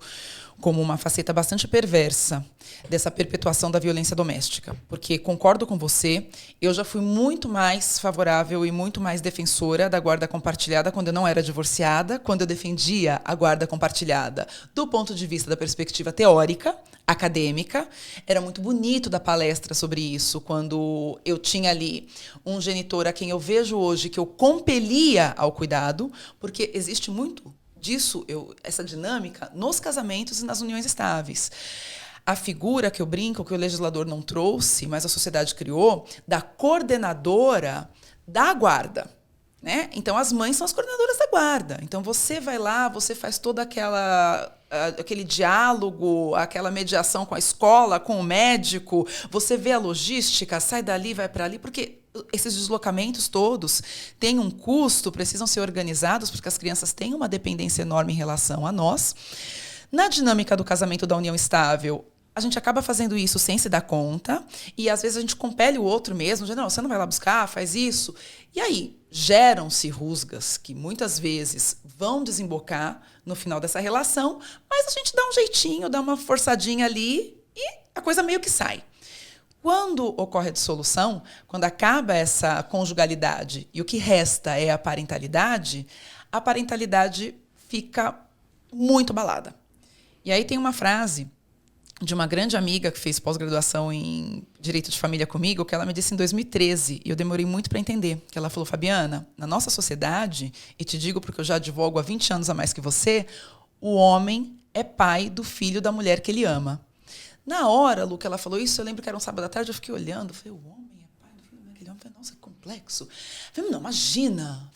como uma faceta bastante perversa dessa perpetuação da violência doméstica. Porque, concordo com você, eu já fui muito mais favorável e muito mais defensora da guarda compartilhada quando eu não era divorciada, quando eu defendia a guarda compartilhada do ponto de vista da perspectiva teórica, acadêmica. Era muito bonito dar palestra sobre isso, quando eu tinha ali um genitor a quem eu vejo hoje que eu compelia ao cuidado, porque existe muito disso, essa dinâmica nos casamentos e nas uniões estáveis. A figura que eu brinco, que o legislador não trouxe, mas a sociedade criou, da coordenadora da guarda. Né? Então, as mães são as coordenadoras da guarda. Então, você vai lá, você faz todo aquele diálogo, aquela mediação com a escola, com o médico, você vê a logística, sai dali, vai para ali, porque esses deslocamentos todos têm um custo, precisam ser organizados, porque as crianças têm uma dependência enorme em relação a nós. Na dinâmica do casamento da união estável, a gente acaba fazendo isso sem se dar conta, e às vezes a gente compele o outro mesmo, dizendo, não, você não vai lá buscar, faz isso. E aí geram-se rusgas que muitas vezes vão desembocar no final dessa relação, mas a gente dá um jeitinho, dá uma forçadinha ali e a coisa meio que sai. Quando ocorre a dissolução, quando acaba essa conjugalidade e o que resta é a parentalidade fica muito abalada. E aí tem uma frase de uma grande amiga que fez pós-graduação em Direito de Família comigo, que ela me disse em 2013, e eu demorei muito para entender, que ela falou, Fabiana, na nossa sociedade, e te digo porque eu já advogo há 20 anos a mais que você, o homem é pai do filho da mulher que ele ama. Na hora, Lu, que ela falou isso, eu lembro que era um sábado à tarde, eu fiquei olhando, falei, o homem é pai do filho da mulher que ele ama? Falei, nossa, que complexo. Falei, não, imagina.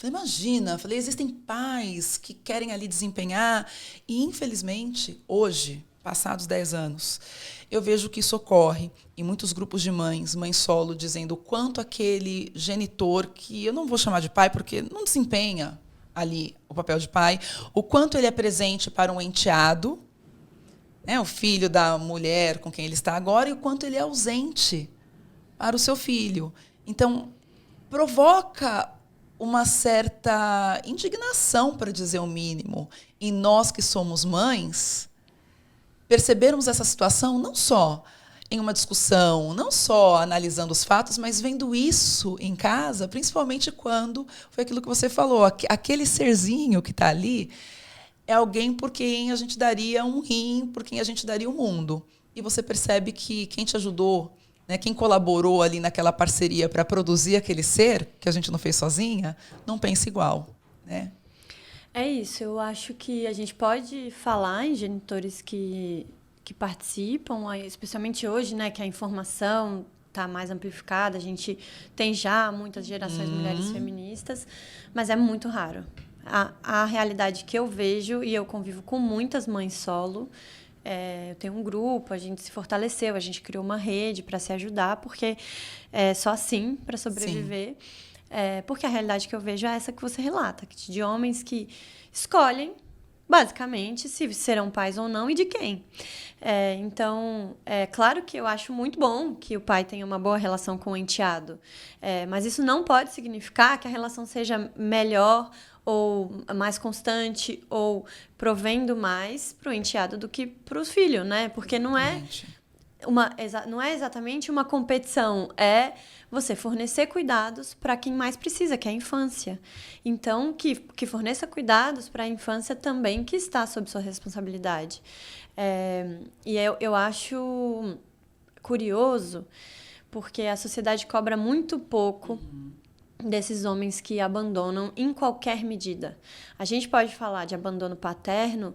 Falei, existem pais que querem ali desempenhar, e infelizmente, hoje, passados 10 anos, eu vejo que isso ocorre em muitos grupos de mães solo, dizendo o quanto aquele genitor, que eu não vou chamar de pai porque não desempenha ali o papel de pai, o quanto ele é presente para um enteado, né? O filho da mulher com quem ele está agora e o quanto ele é ausente para o seu filho. Então, provoca uma certa indignação, para dizer o mínimo, em nós que somos mães, percebermos essa situação não só em uma discussão, não só analisando os fatos, mas vendo isso em casa, principalmente quando foi aquilo que você falou, aquele serzinho que está ali é alguém por quem a gente daria um rim, por quem a gente daria o mundo. E você percebe que quem te ajudou, né, quem colaborou ali naquela parceria para produzir aquele ser, que a gente não fez sozinha, não pensa igual, né? É isso, eu acho que a gente pode falar em genitores que participam, especialmente hoje, né, que a informação está mais amplificada, a gente tem já muitas gerações de mulheres feministas, mas é muito raro. A realidade que eu vejo, e eu convivo com muitas mães solo, eu tenho um grupo, a gente se fortaleceu, a gente criou uma rede para se ajudar, porque é só assim para sobreviver. Porque a realidade que eu vejo é essa que você relata, de homens que escolhem, basicamente, se serão pais ou não e de quem. Então, é claro que eu acho muito bom que o pai tenha uma boa relação com o enteado, mas isso não pode significar que a relação seja melhor ou mais constante ou provendo mais para o enteado do que para o filho, né? Porque não é exatamente uma competição, é você fornecer cuidados para quem mais precisa, que é a infância. Então, que forneça cuidados para a infância também que está sob sua responsabilidade. E eu acho curioso, porque a sociedade cobra muito pouco desses homens que abandonam em qualquer medida. A gente pode falar de abandono paterno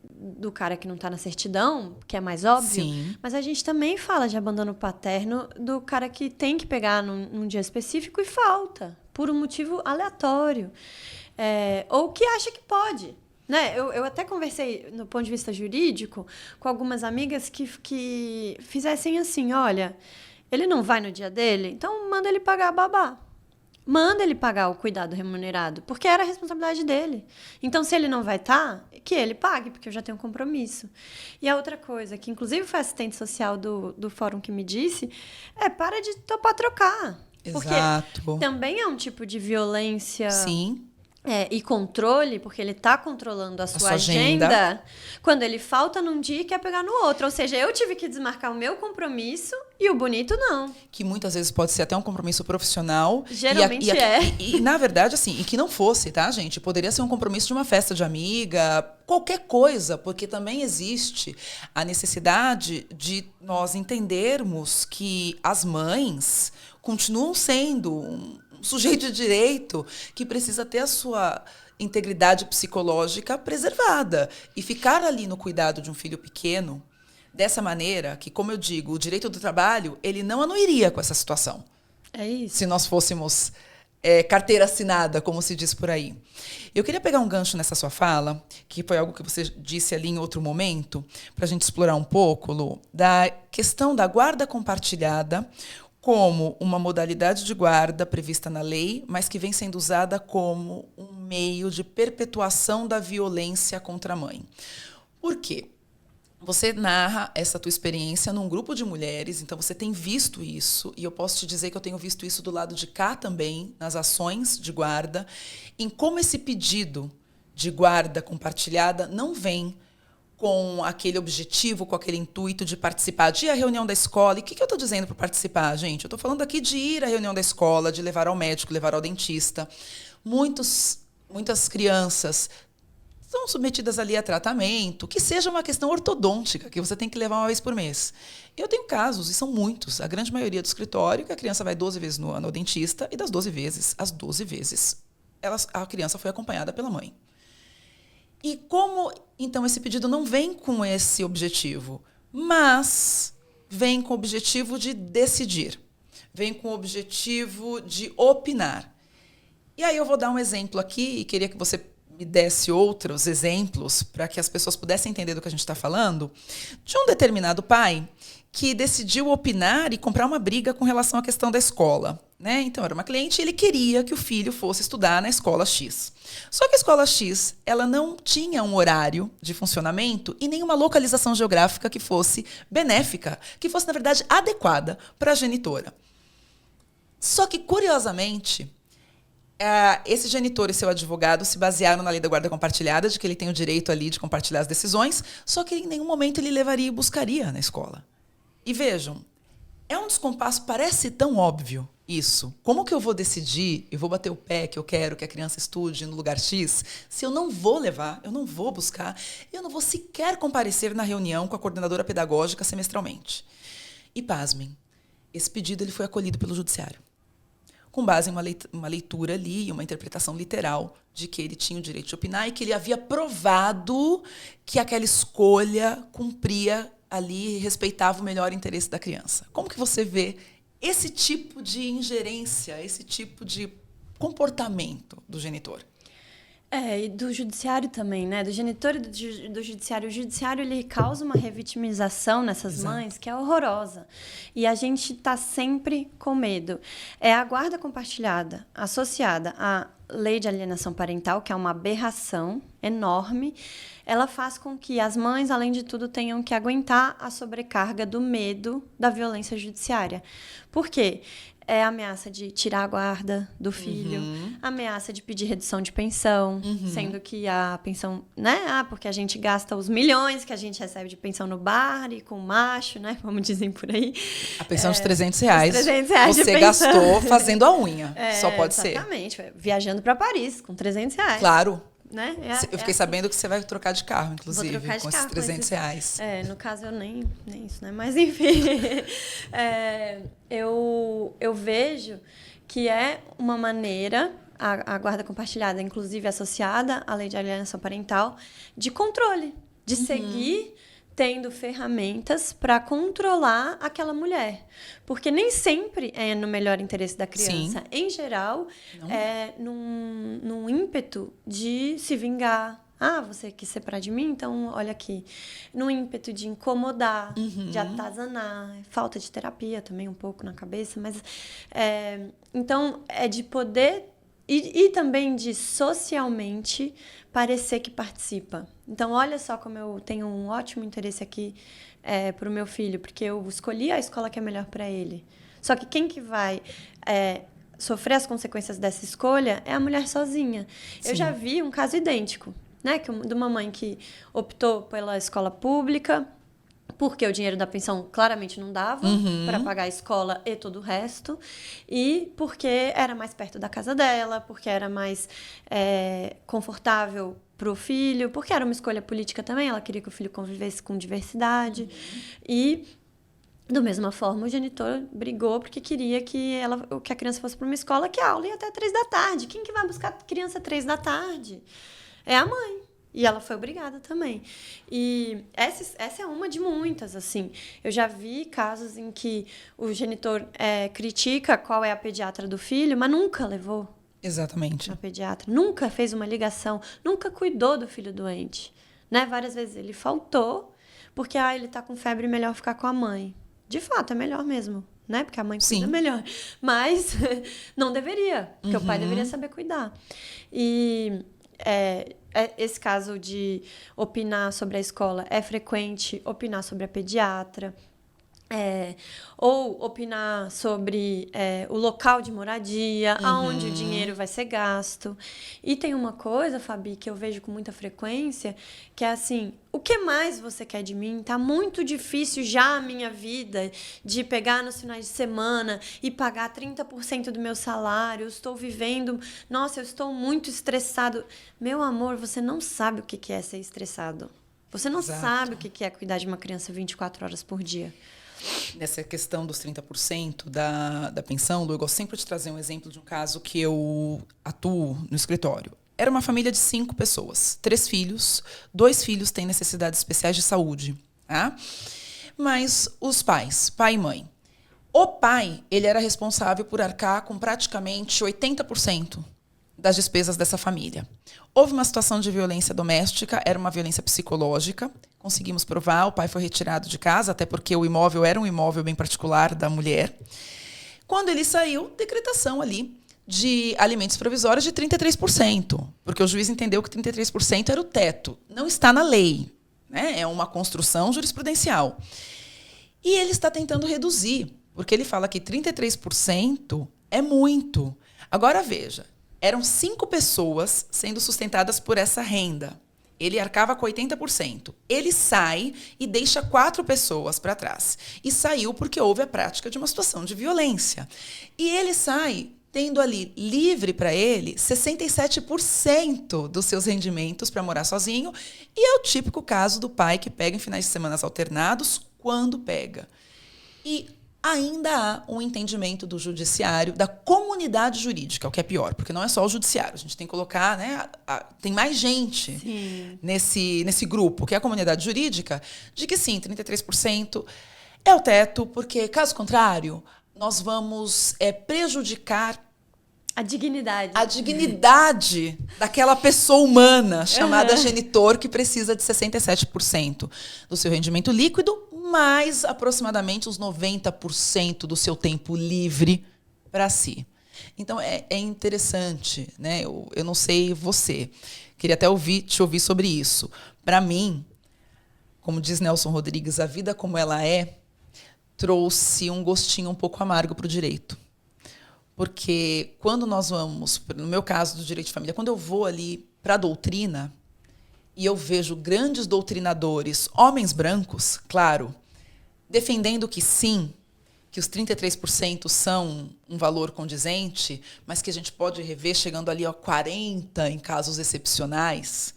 do cara que não está na certidão, que é mais óbvio, Sim. mas a gente também fala de abandono paterno do cara que tem que pegar num dia específico e falta, por um motivo aleatório, ou que acha que pode. Né? Eu até conversei, no ponto de vista jurídico, com algumas amigas que fizessem assim, olha, ele não vai no dia dele, então manda ele pagar a babá. Manda ele pagar o cuidado remunerado, porque era a responsabilidade dele. Então, se ele não vai estar, que ele pague, porque eu já tenho um compromisso. E a outra coisa, que inclusive foi assistente social do fórum que me disse, para de topar trocar. Exato. Porque também é um tipo de violência... Sim. E controle, porque ele está controlando a sua agenda, quando ele falta num dia e quer pegar no outro. Ou seja, eu tive que desmarcar o meu compromisso e o bonito não. Que muitas vezes pode ser até um compromisso profissional. Geralmente E, na verdade, assim, e que não fosse, tá, gente? Poderia ser um compromisso de uma festa de amiga, qualquer coisa, porque também existe a necessidade de nós entendermos que as mães continuam sendo um sujeito de direito que precisa ter a sua integridade psicológica preservada. E ficar ali no cuidado de um filho pequeno, dessa maneira, que, como eu digo, o direito do trabalho, ele não anuiria com essa situação. É isso. Se nós fôssemos carteira assinada, como se diz por aí. Eu queria pegar um gancho nessa sua fala, que foi algo que você disse ali em outro momento, para a gente explorar um pouco, Lu, da questão da guarda compartilhada, como uma modalidade de guarda prevista na lei, mas que vem sendo usada como um meio de perpetuação da violência contra a mãe. Por quê? Você narra essa tua experiência num grupo de mulheres, então você tem visto isso, e eu posso te dizer que eu tenho visto isso do lado de cá também, nas ações de guarda, em como esse pedido de guarda compartilhada não vem com aquele objetivo, com aquele intuito de participar, de ir à reunião da escola. E o que eu estou dizendo para participar, gente? Eu estou falando aqui de ir à reunião da escola, de levar ao médico, levar ao dentista. Muitas crianças são submetidas ali a tratamento, que seja uma questão ortodôntica, que você tem que levar uma vez por mês. Eu tenho casos, e são muitos, a grande maioria do escritório, que a criança vai 12 vezes no ano ao dentista, e das 12 vezes, as 12 vezes, a criança foi acompanhada pela mãe. E como, então, esse pedido não vem com esse objetivo, mas vem com o objetivo de decidir, vem com o objetivo de opinar. E aí eu vou dar um exemplo aqui, e queria que você me desse outros exemplos para que as pessoas pudessem entender do que a gente está falando, de um determinado pai que decidiu opinar e comprar uma briga com relação à questão da escola, né? Então, era uma cliente e ele queria que o filho fosse estudar na escola X. Só que a escola X, ela não tinha um horário de funcionamento e nenhuma localização geográfica que fosse benéfica, que fosse, na verdade, adequada para a genitora. Só que, curiosamente, esse genitor e seu advogado se basearam na lei da guarda compartilhada, de que ele tem o direito ali de compartilhar as decisões, só que em nenhum momento ele levaria e buscaria na escola. E vejam, é um descompasso, parece tão óbvio isso. Como que eu vou decidir, eu vou bater o pé que eu quero que a criança estude no lugar X, se eu não vou levar, eu não vou buscar, eu não vou sequer comparecer na reunião com a coordenadora pedagógica semestralmente. E pasmem, esse pedido ele foi acolhido pelo judiciário, com base em uma leitura ali, uma interpretação literal de que ele tinha o direito de opinar e que ele havia provado que aquela escolha cumpria ali e respeitava o melhor interesse da criança. Como que você vê esse tipo de ingerência, esse tipo de comportamento do genitor? E do judiciário também, né? Do genitor e do judiciário. O judiciário, ele causa uma revitimização nessas mães que é horrorosa. E a gente está sempre com medo. É a guarda compartilhada associada à lei de alienação parental, que é uma aberração enorme. Ela faz com que as mães, além de tudo, tenham que aguentar a sobrecarga do medo da violência judiciária. Por quê? É a ameaça de tirar a guarda do filho, ameaça de pedir redução de pensão, sendo que a pensão, né? Porque a gente gasta os milhões que a gente recebe de pensão no bar e com o macho, né? Como dizem por aí. A pensão de R$300. R$300 você gastou fazendo a unha. Só pode ser. Exatamente. Viajando para Paris com R$300. Claro. Né? Eu fiquei sabendo que você vai trocar de carro, inclusive, com esses R$300. No caso, eu nem isso, né? Mas, enfim, eu vejo que é uma maneira, a guarda compartilhada, inclusive associada à lei de alienação parental, de controle, de seguir tendo ferramentas para controlar aquela mulher. Porque nem sempre é no melhor interesse da criança. Sim. Em geral, é num ímpeto de se vingar. Você quis separar de mim? Então, olha aqui. Num ímpeto de incomodar, de atazanar. Falta de terapia também um pouco na cabeça. Mas, então, é de poder... E também de socialmente parecer que participa. Então, olha só como eu tenho um ótimo interesse aqui para o meu filho, porque eu escolhi a escola que é melhor para ele. Só que quem que vai sofrer as consequências dessa escolha é a mulher sozinha. Sim. Eu já vi um caso idêntico, né? De uma mãe que optou pela escola pública, porque o dinheiro da pensão claramente não dava para pagar a escola e todo o resto, e porque era mais perto da casa dela, porque era mais confortável para o filho, porque era uma escolha política também, ela queria que o filho convivesse com diversidade. E, da mesma forma, o genitor brigou porque queria que a criança fosse para uma escola que a aula ia até 3h. Quem que vai buscar a criança 3h? É a mãe. E ela foi obrigada também. E essa é uma de muitas, assim. Eu já vi casos em que o genitor critica qual é a pediatra do filho, mas nunca levou. Exatamente. A pediatra. Nunca fez uma ligação, nunca cuidou do filho doente. Né? Várias vezes ele faltou, porque ele tá com febre, melhor ficar com a mãe. De fato, é melhor mesmo. Né? Porque a mãe cuida melhor. Mas não deveria, porque o pai deveria saber cuidar. E... esse caso de opinar sobre a escola é frequente, opinar sobre a pediatra, ou opinar sobre o local de moradia, aonde o dinheiro vai ser gasto. E tem uma coisa, Fabi, que eu vejo com muita frequência, que é assim, o que mais você quer de mim? Tá muito difícil já a minha vida de pegar nos finais de semana e pagar 30% do meu salário. Eu estou vivendo... Nossa, eu estou muito estressado. Meu amor, você não sabe o que é ser estressado. Você não sabe o que é cuidar de uma criança 24 horas por dia. Nessa questão dos 30% da pensão, Lu, eu gosto sempre de trazer um exemplo de um caso que eu atuo no escritório. Era uma família de 5 pessoas, 3 filhos, 2 filhos têm necessidades especiais de saúde. Tá? Mas os pais, pai e mãe. O pai, ele era responsável por arcar com praticamente 80% das despesas dessa família. Houve uma situação de violência doméstica, era uma violência psicológica, conseguimos provar, o pai foi retirado de casa, até porque o imóvel era um imóvel bem particular da mulher. Quando ele saiu, decretação ali de alimentos provisórios de 33%, porque o juiz entendeu que 33% era o teto. Não está na lei, né? É uma construção jurisprudencial. E ele está tentando reduzir, porque ele fala que 33% é muito. Agora, veja, eram 5 pessoas sendo sustentadas por essa renda. Ele arcava com 80%. Ele sai e deixa 4 pessoas para trás. E saiu porque houve a prática de uma situação de violência. E ele sai tendo ali livre para ele 67% dos seus rendimentos para morar sozinho. E é o típico caso do pai que pega em finais de semana alternados, quando pega. E ainda há um entendimento do judiciário, da comunidade jurídica, o que é pior, porque não é só o judiciário, a gente tem que colocar, né, tem mais gente nesse grupo, que é a comunidade jurídica, de que sim, 33% é o teto, porque, caso contrário, nós vamos prejudicar a dignidade. A dignidade daquela pessoa humana chamada genitor, que precisa de 67% do seu rendimento líquido, mais aproximadamente uns 90% do seu tempo livre para si. Então, é interessante, né? Eu não sei você. Queria até te ouvir sobre isso. Para mim, como diz Nelson Rodrigues, a vida como ela trouxe um gostinho um pouco amargo para o direito. Porque quando nós vamos, no meu caso do direito de família, quando eu vou ali para a doutrina e eu vejo grandes doutrinadores, homens brancos, claro, defendendo que sim, que os 33% são um valor condizente, mas que a gente pode rever chegando ali a 40% em casos excepcionais.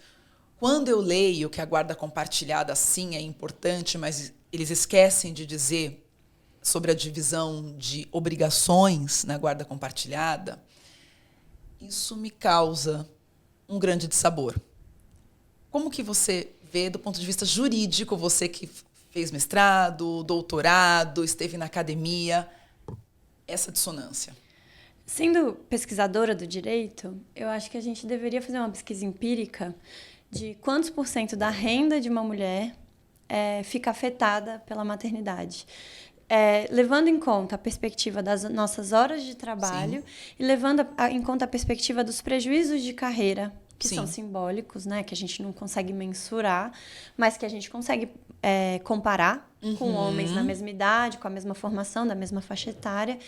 Quando eu leio que a guarda compartilhada, sim, é importante, mas eles esquecem de dizer sobre a divisão de obrigações na guarda compartilhada, isso me causa um grande dissabor. Como que você vê, do ponto de vista jurídico, você que fez mestrado, doutorado, esteve na academia, essa dissonância? Sendo pesquisadora do direito, eu acho que a gente deveria fazer uma pesquisa empírica de quantos % da renda de uma mulher fica afetada pela maternidade. Levando em conta a perspectiva das nossas horas de trabalho. Sim. E levando em conta a perspectiva dos prejuízos de carreira, que Sim. são simbólicos, né? Que a gente não consegue mensurar, mas que a gente consegue comparar com homens na mesma idade, com a mesma formação, da mesma faixa etária,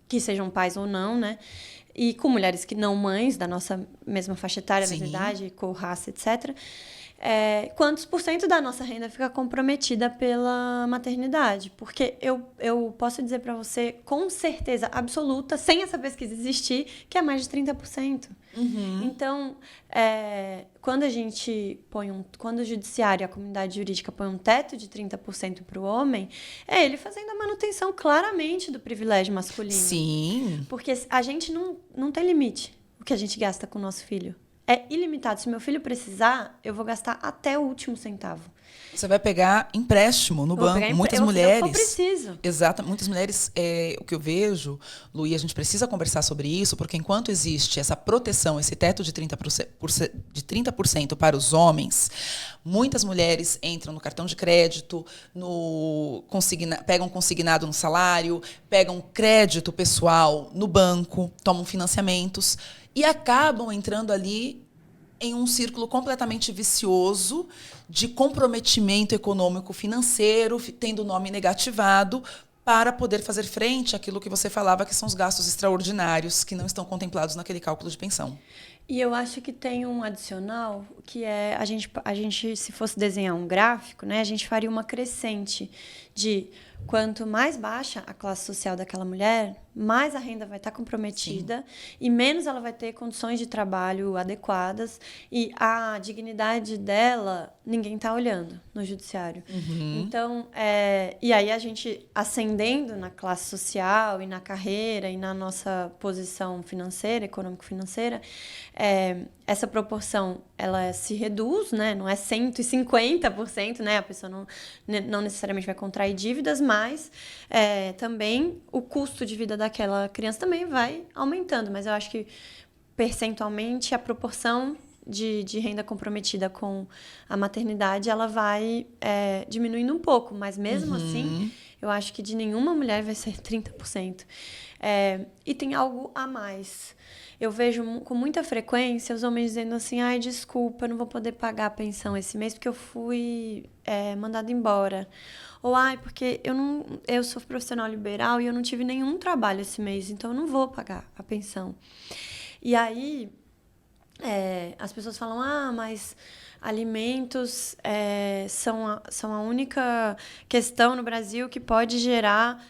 que sejam pais ou não, né? E com mulheres que não mães, da nossa mesma faixa etária, mesma idade, cor, raça, etc., quantos % da nossa renda fica comprometida pela maternidade? Porque eu posso dizer para você, com certeza absoluta, sem essa pesquisa existir, que é mais de 30%. Uhum. Então, quando quando o judiciário e a comunidade jurídica põe um teto de 30% para o homem, é ele fazendo a manutenção claramente do privilégio masculino. Sim. Porque a gente não tem limite o que a gente gasta com o nosso filho. É ilimitado. Se meu filho precisar, eu vou gastar até o último centavo. Você vai pegar empréstimo no banco. Muitas mulheres... Eu preciso. Exato. Muitas mulheres, o que eu vejo, Lu, e a gente precisa conversar sobre isso, porque enquanto existe essa proteção, esse teto de 30% para os homens, muitas mulheres entram no cartão de crédito, pegam consignado no salário, pegam crédito pessoal no banco, tomam financiamentos e acabam entrando ali em um círculo completamente vicioso de comprometimento econômico financeiro, tendo o nome negativado, para poder fazer frente àquilo que você falava, que são os gastos extraordinários que não estão contemplados naquele cálculo de pensão. E eu acho que tem um adicional, que é a gente, se fosse desenhar um gráfico, né, a gente faria uma crescente de quanto mais baixa a classe social daquela mulher, mais a renda vai estar comprometida. Sim. E menos ela vai ter condições de trabalho adequadas, e a dignidade dela ninguém está olhando no judiciário. Uhum. Então, e aí a gente ascendendo na classe social e na carreira e na nossa posição financeira, econômico-financeira, essa proporção ela se reduz, né? Não é 150%, né? A pessoa não necessariamente vai contrair dívidas, mas também o custo de vida daquela criança também vai aumentando. Mas eu acho que, percentualmente, a proporção de renda comprometida com a maternidade, ela vai diminuindo um pouco, mas mesmo assim, eu acho que de nenhuma mulher vai ser 30%. E tem algo a mais. Eu vejo com muita frequência os homens dizendo assim, ai, desculpa, eu não vou poder pagar a pensão esse mês porque eu fui mandado embora. Ou, ai, porque eu sou profissional liberal e eu não tive nenhum trabalho esse mês, então eu não vou pagar a pensão. E aí, as pessoas falam, mas alimentos são a única questão no Brasil que pode gerar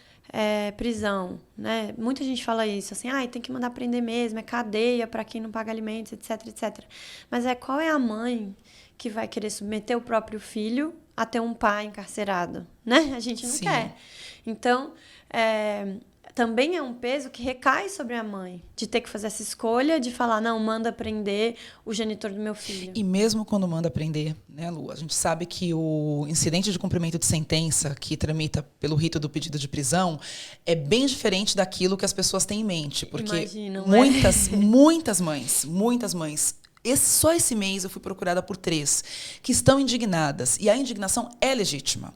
prisão, né? Muita gente fala isso, assim, tem que mandar prender mesmo, é cadeia para quem não paga alimentos, etc, etc. Mas qual é a mãe que vai querer submeter o próprio filho a ter um pai encarcerado, né? A gente não quer. Então, também é um peso que recai sobre a mãe, de ter que fazer essa escolha de falar, não, manda prender o genitor do meu filho. E mesmo quando manda prender, né, Lu? A gente sabe que o incidente de cumprimento de sentença que tramita pelo rito do pedido de prisão é bem diferente daquilo que as pessoas têm em mente. Porque imaginam, muitas mães, só esse mês eu fui procurada por 3 que estão indignadas. E a indignação é legítima.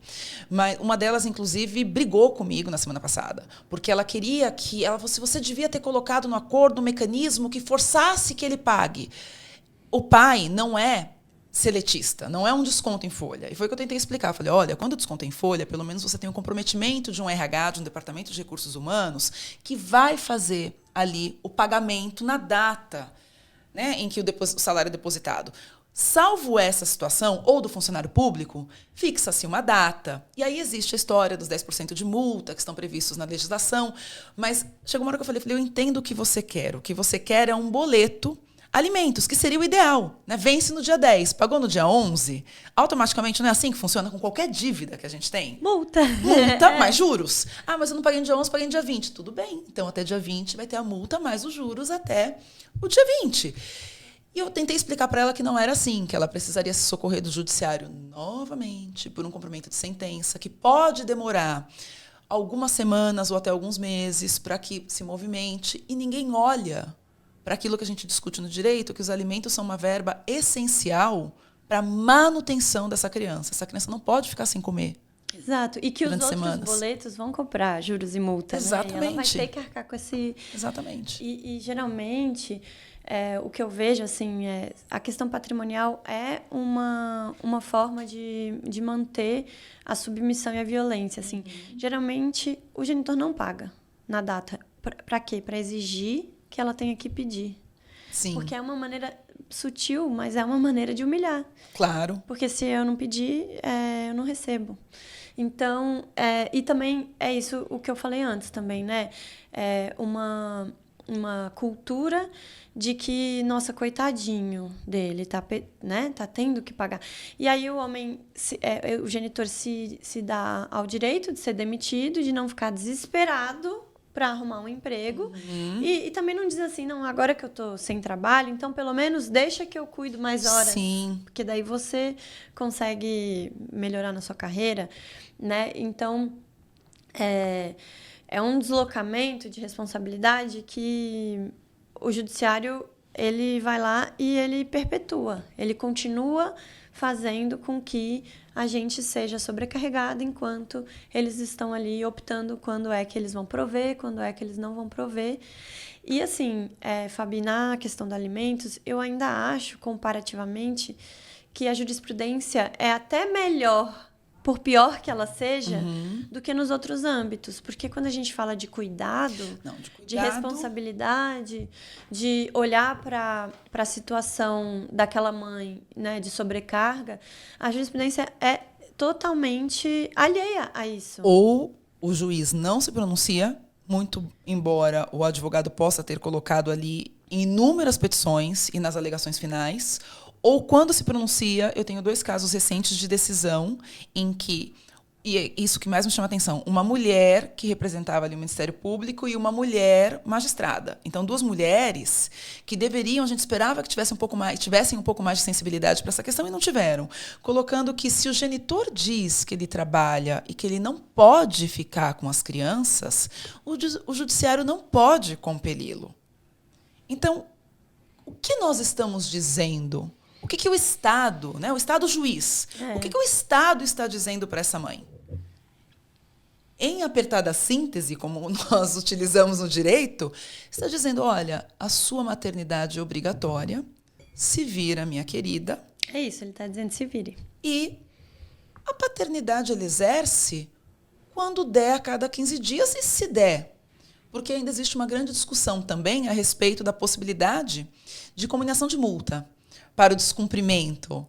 Mas uma delas, inclusive, brigou comigo na semana passada. Porque ela queria que... Ela falou assim, você devia ter colocado no acordo um mecanismo que forçasse que ele pague. O pai não é seletista, não é um desconto em folha. E foi o que eu tentei explicar. Eu falei, olha, quando desconta em folha, pelo menos você tem um comprometimento de um RH, de um departamento de recursos humanos, que vai fazer ali o pagamento na data, né, em que o salário é depositado. Salvo essa situação, ou do funcionário público, fixa-se uma data. E aí existe a história dos 10% de multa que estão previstos na legislação. Mas chegou uma hora que eu falei, eu entendo o que você quer. O que você quer é um boleto, alimentos, que seria o ideal, né? Vence no dia 10, pagou no dia 11, automaticamente não é assim que funciona com qualquer dívida que a gente tem? Multa, mais juros. Mas eu não paguei no dia 11, paguei no dia 20. Tudo bem, então até dia 20 vai ter a multa mais os juros até o dia 20. E eu tentei explicar para ela que não era assim, que ela precisaria se socorrer do judiciário novamente por um cumprimento de sentença, que pode demorar algumas semanas ou até alguns meses para que se movimente, e ninguém olha para aquilo que a gente discute no direito, que os alimentos são uma verba essencial para a manutenção dessa criança. Essa criança não pode ficar sem comer. Exato. E que os outros semanas. Boletos vão cobrar juros e multas. Exatamente. Né? E ela vai ter que arcar com esse... Exatamente. E geralmente, o que eu vejo, assim, a questão patrimonial é uma forma de manter a submissão e a violência. Assim. Geralmente, o genitor não paga na data. Para quê? Para exigir que ela tenha que pedir. Sim. Porque é uma maneira sutil, mas é uma maneira de humilhar. Claro. Porque se eu não pedir, eu não recebo. Então, e também é isso o que eu falei antes também, né? Uma cultura de que, nossa, coitadinho dele, tá tendo que pagar. E aí o homem, o genitor se dá ao direito de ser demitido, de não ficar desesperado para arrumar um emprego. E também não diz assim, não, agora que eu tô sem trabalho, então pelo menos deixa que eu cuido mais horas. Sim. Porque daí você consegue melhorar na sua carreira, né? Então, é um deslocamento de responsabilidade que o judiciário, ele vai lá e ele perpetua. Ele continua fazendo com que a gente seja sobrecarregado enquanto eles estão ali optando quando é que eles vão prover, quando é que eles não vão prover. E assim, Fabi, na questão dos alimentos, eu ainda acho, comparativamente, que a jurisprudência é até melhor, por pior que ela seja, do que nos outros âmbitos. Porque quando a gente fala de cuidado, de responsabilidade, de olhar para a situação daquela mãe, né, de sobrecarga, a jurisprudência é totalmente alheia a isso. Ou o juiz não se pronuncia, muito embora o advogado possa ter colocado ali inúmeras petições e nas alegações finais, ou quando se pronuncia, eu tenho 2 casos recentes de decisão em que, e é isso que mais me chama a atenção, uma mulher que representava ali o Ministério Público e uma mulher magistrada. Então, 2 mulheres que deveriam, a gente esperava que tivessem um pouco mais de sensibilidade para essa questão e não tiveram. Colocando que se o genitor diz que ele trabalha e que ele não pode ficar com as crianças, o judiciário não pode compeli-lo. Então, O que nós estamos dizendo? O que o Estado, né, o Estado juiz, o que o Estado está dizendo para essa mãe? Em apertada síntese, como nós utilizamos no direito, está dizendo, olha, a sua maternidade é obrigatória, se vira, minha querida. É isso, ele está dizendo se vire. E a paternidade ele exerce quando der a cada 15 dias, e se der. Porque ainda existe uma grande discussão também a respeito da possibilidade de cominação de multa para o descumprimento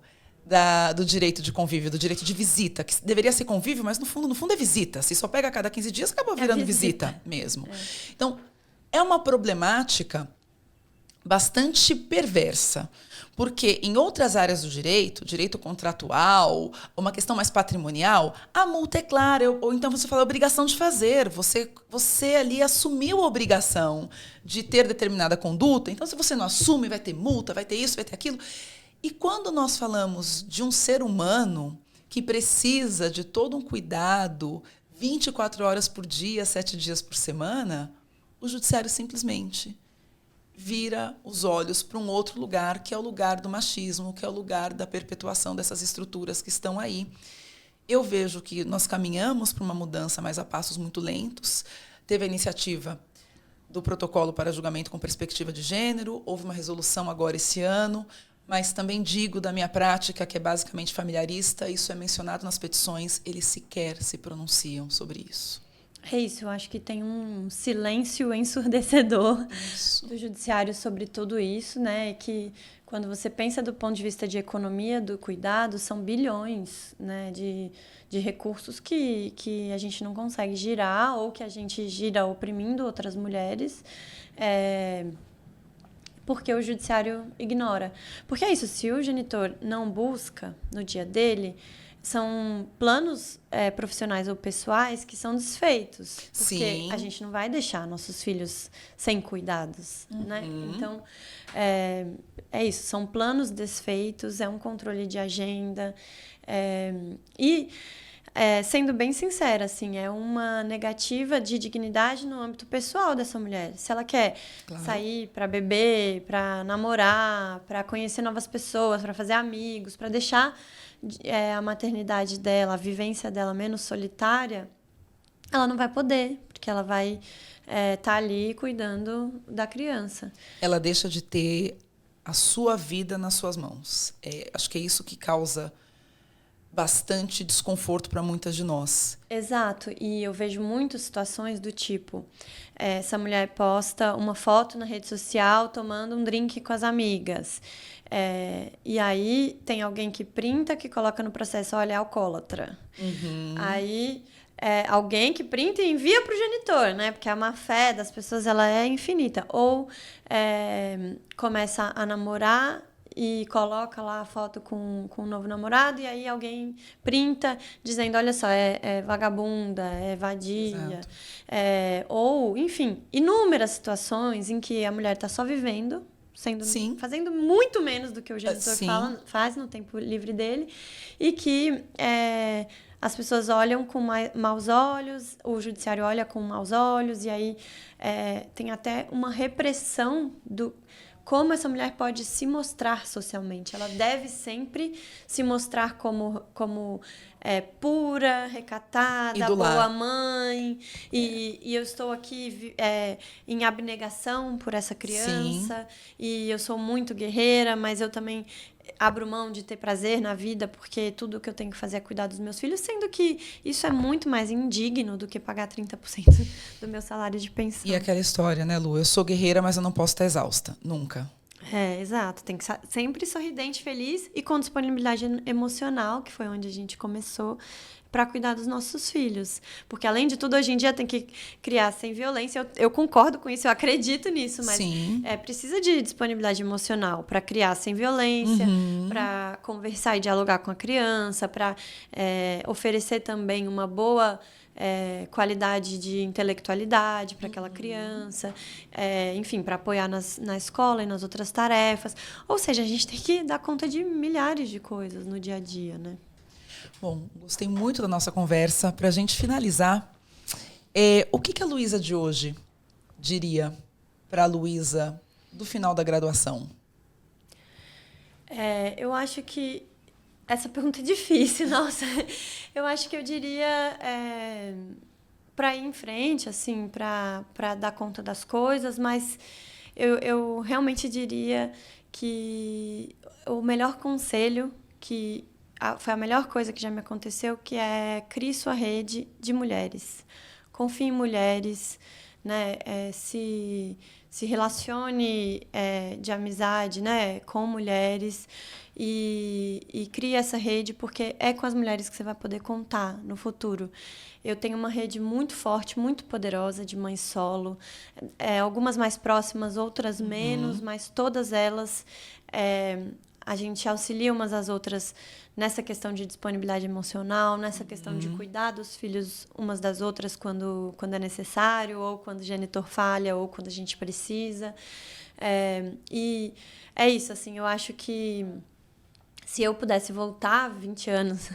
do direito de convívio, do direito de visita, que deveria ser convívio, mas no fundo é visita. Se só pega a cada 15 dias, acaba virando visita mesmo. Então, é uma problemática bastante perversa, porque em outras áreas do direito contratual, uma questão mais patrimonial, a multa é clara, ou então você fala obrigação de fazer, você ali assumiu a obrigação de ter determinada conduta, então se você não assume, vai ter multa, vai ter isso, vai ter aquilo. E quando nós falamos de um ser humano que precisa de todo um cuidado, 24 horas por dia, 7 dias por semana, o judiciário simplesmente vira os olhos para um outro lugar, que é o lugar do machismo, que é o lugar da perpetuação dessas estruturas que estão aí. Eu vejo que nós caminhamos para uma mudança, mas a passos muito lentos. Teve a iniciativa do protocolo para julgamento com perspectiva de gênero, houve uma resolução agora esse ano, mas também digo da minha prática, que é basicamente familiarista, isso é mencionado nas petições, eles sequer se pronunciam sobre isso. É isso, eu acho que tem um silêncio ensurdecedor do judiciário sobre tudo isso, né? Que quando você pensa do ponto de vista de economia do cuidado, são bilhões, né, de recursos que a gente não consegue girar ou que a gente gira oprimindo outras mulheres, porque o judiciário ignora. Porque é isso, se o genitor não busca no dia dele, são planos profissionais ou pessoais que são desfeitos. Porque Sim. a gente não vai deixar nossos filhos sem cuidados, né? Então, é isso. São planos desfeitos, é um controle de agenda. Sendo bem sincera, assim, é uma negativa de dignidade no âmbito pessoal dessa mulher. Se ela quer sair para beber, para namorar, para conhecer novas pessoas, para fazer amigos, para deixar a maternidade dela, a vivência dela menos solitária, ela não vai poder, porque ela vai tá ali cuidando da criança. Ela deixa de ter a sua vida nas suas mãos. Acho que é isso que causa bastante desconforto para muitas de nós. Exato, e eu vejo muitas situações do tipo, essa mulher posta uma foto na rede social tomando um drink com as amigas, e aí tem alguém que printa, que coloca no processo, olha, é alcoólatra. Aí alguém que printa e envia para o genitor, né? Porque a má-fé das pessoas ela é infinita. Ou começa a namorar e coloca lá a foto com um novo namorado, e aí alguém printa dizendo, olha só, é vagabunda, é vadia. Ou, enfim, inúmeras situações em que a mulher está só vivendo, fazendo muito menos do que o genitor faz no tempo livre dele, e que as pessoas olham com maus olhos, o judiciário olha com maus olhos, e aí tem até uma repressão do como essa mulher pode se mostrar socialmente. Ela deve sempre se mostrar como pura, recatada, boa mãe. E eu estou aqui em abnegação por essa criança. Sim. E eu sou muito guerreira, mas eu também abro mão de ter prazer na vida, porque tudo que eu tenho que fazer é cuidar dos meus filhos, sendo que isso é muito mais indigno do que pagar 30% do meu salário de pensão. E aquela história, né, Lu? Eu sou guerreira, mas eu não posso estar exausta. Nunca. Exato. Tem que ser sempre sorridente, feliz e com disponibilidade emocional, que foi onde a gente começou, para cuidar dos nossos filhos. Porque, além de tudo, hoje em dia tem que criar sem violência. Eu concordo com isso, eu acredito nisso, mas precisa de disponibilidade emocional para criar sem violência, para conversar e dialogar com a criança, para oferecer também uma boa qualidade de intelectualidade para aquela criança, enfim, para apoiar na escola e nas outras tarefas. Ou seja, a gente tem que dar conta de milhares de coisas no dia a dia, né? Bom, gostei muito da nossa conversa. Para a gente finalizar, o que a Luísa de hoje diria para a Luísa do final da graduação? Eu acho que essa pergunta é difícil, nossa. Eu acho que eu diria para ir em frente, assim, para dar conta das coisas, mas eu realmente diria que o melhor conselho foi a melhor coisa que já me aconteceu, que é crie sua rede de mulheres. Confie em mulheres, né? Se relacione de amizade, né? Com mulheres e crie essa rede, porque é com as mulheres que você vai poder contar no futuro. Eu tenho uma rede muito forte, muito poderosa de mães solo, algumas mais próximas, outras menos, mas todas elas a gente auxilia umas às outras nessa questão de disponibilidade emocional, nessa questão de cuidar dos filhos umas das outras quando é necessário, ou quando o genitor falha, ou quando a gente precisa. E é isso, assim, eu acho que se eu pudesse voltar 20 anos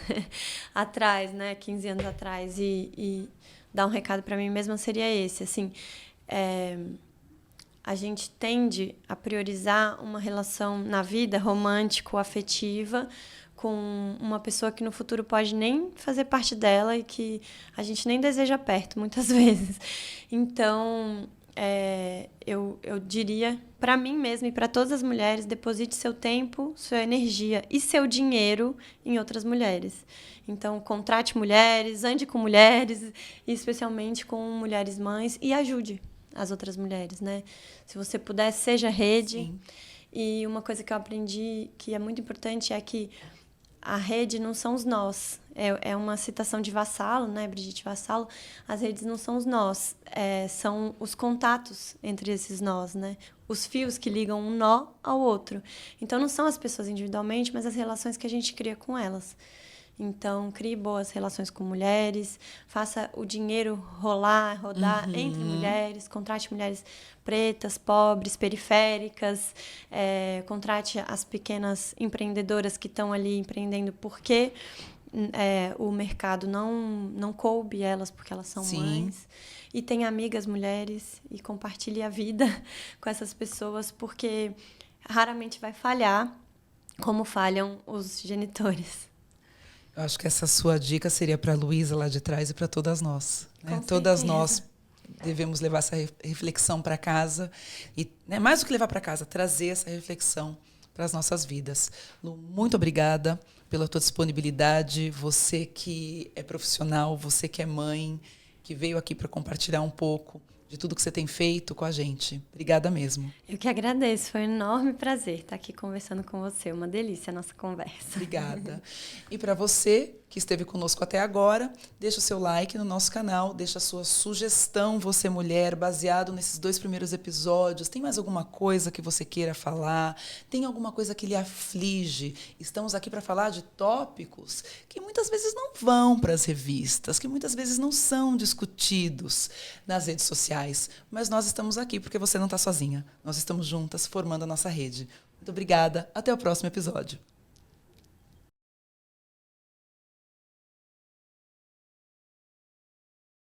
atrás, né, 15 anos atrás, e dar um recado para mim mesma, seria esse, assim, a gente tende a priorizar uma relação na vida romântico-afetiva com uma pessoa que no futuro pode nem fazer parte dela e que a gente nem deseja perto, muitas vezes. Então, eu diria para mim mesma e para todas as mulheres, deposite seu tempo, sua energia e seu dinheiro em outras mulheres. Então, contrate mulheres, ande com mulheres, e especialmente com mulheres mães, e ajude as outras mulheres, né? Se você puder, seja rede. Sim. E uma coisa que eu aprendi que é muito importante é que a rede não são os nós. É uma citação de Vassalo, né? Brigitte Vassalo. As redes não são os nós, são os contatos entre esses nós, né? Os fios que ligam um nó ao outro. Então, não são as pessoas individualmente, mas as relações que a gente cria com elas. Então, crie boas relações com mulheres, faça o dinheiro rodar entre mulheres, contrate mulheres pretas, pobres, periféricas, contrate as pequenas empreendedoras que estão ali empreendendo porque o mercado não coube elas, porque elas são mães. E tenha amigas mulheres e compartilhe a vida com essas pessoas, porque raramente vai falhar como falham os genitores. Eu acho que essa sua dica seria para a Luísa lá de trás e para todas nós. Né? Todas nós devemos levar essa reflexão para casa. E, né, mais do que levar para casa, trazer essa reflexão para as nossas vidas. Lu, muito obrigada pela tua disponibilidade. Você que é profissional, você que é mãe, que veio aqui para compartilhar um pouco de tudo que você tem feito com a gente. Obrigada mesmo. Eu que agradeço, foi um enorme prazer estar aqui conversando com você. Uma delícia a nossa conversa. Obrigada. E para você que esteve conosco até agora, deixa o seu like no nosso canal, deixa a sua sugestão, você mulher, baseado nesses 2 primeiros episódios. Tem mais alguma coisa que você queira falar? Tem alguma coisa que lhe aflige? Estamos aqui para falar de tópicos que muitas vezes não vão para as revistas, que muitas vezes não são discutidos nas redes sociais, mas nós estamos aqui porque você não está sozinha. Nós estamos juntas formando a nossa rede. Muito obrigada. Até o próximo episódio.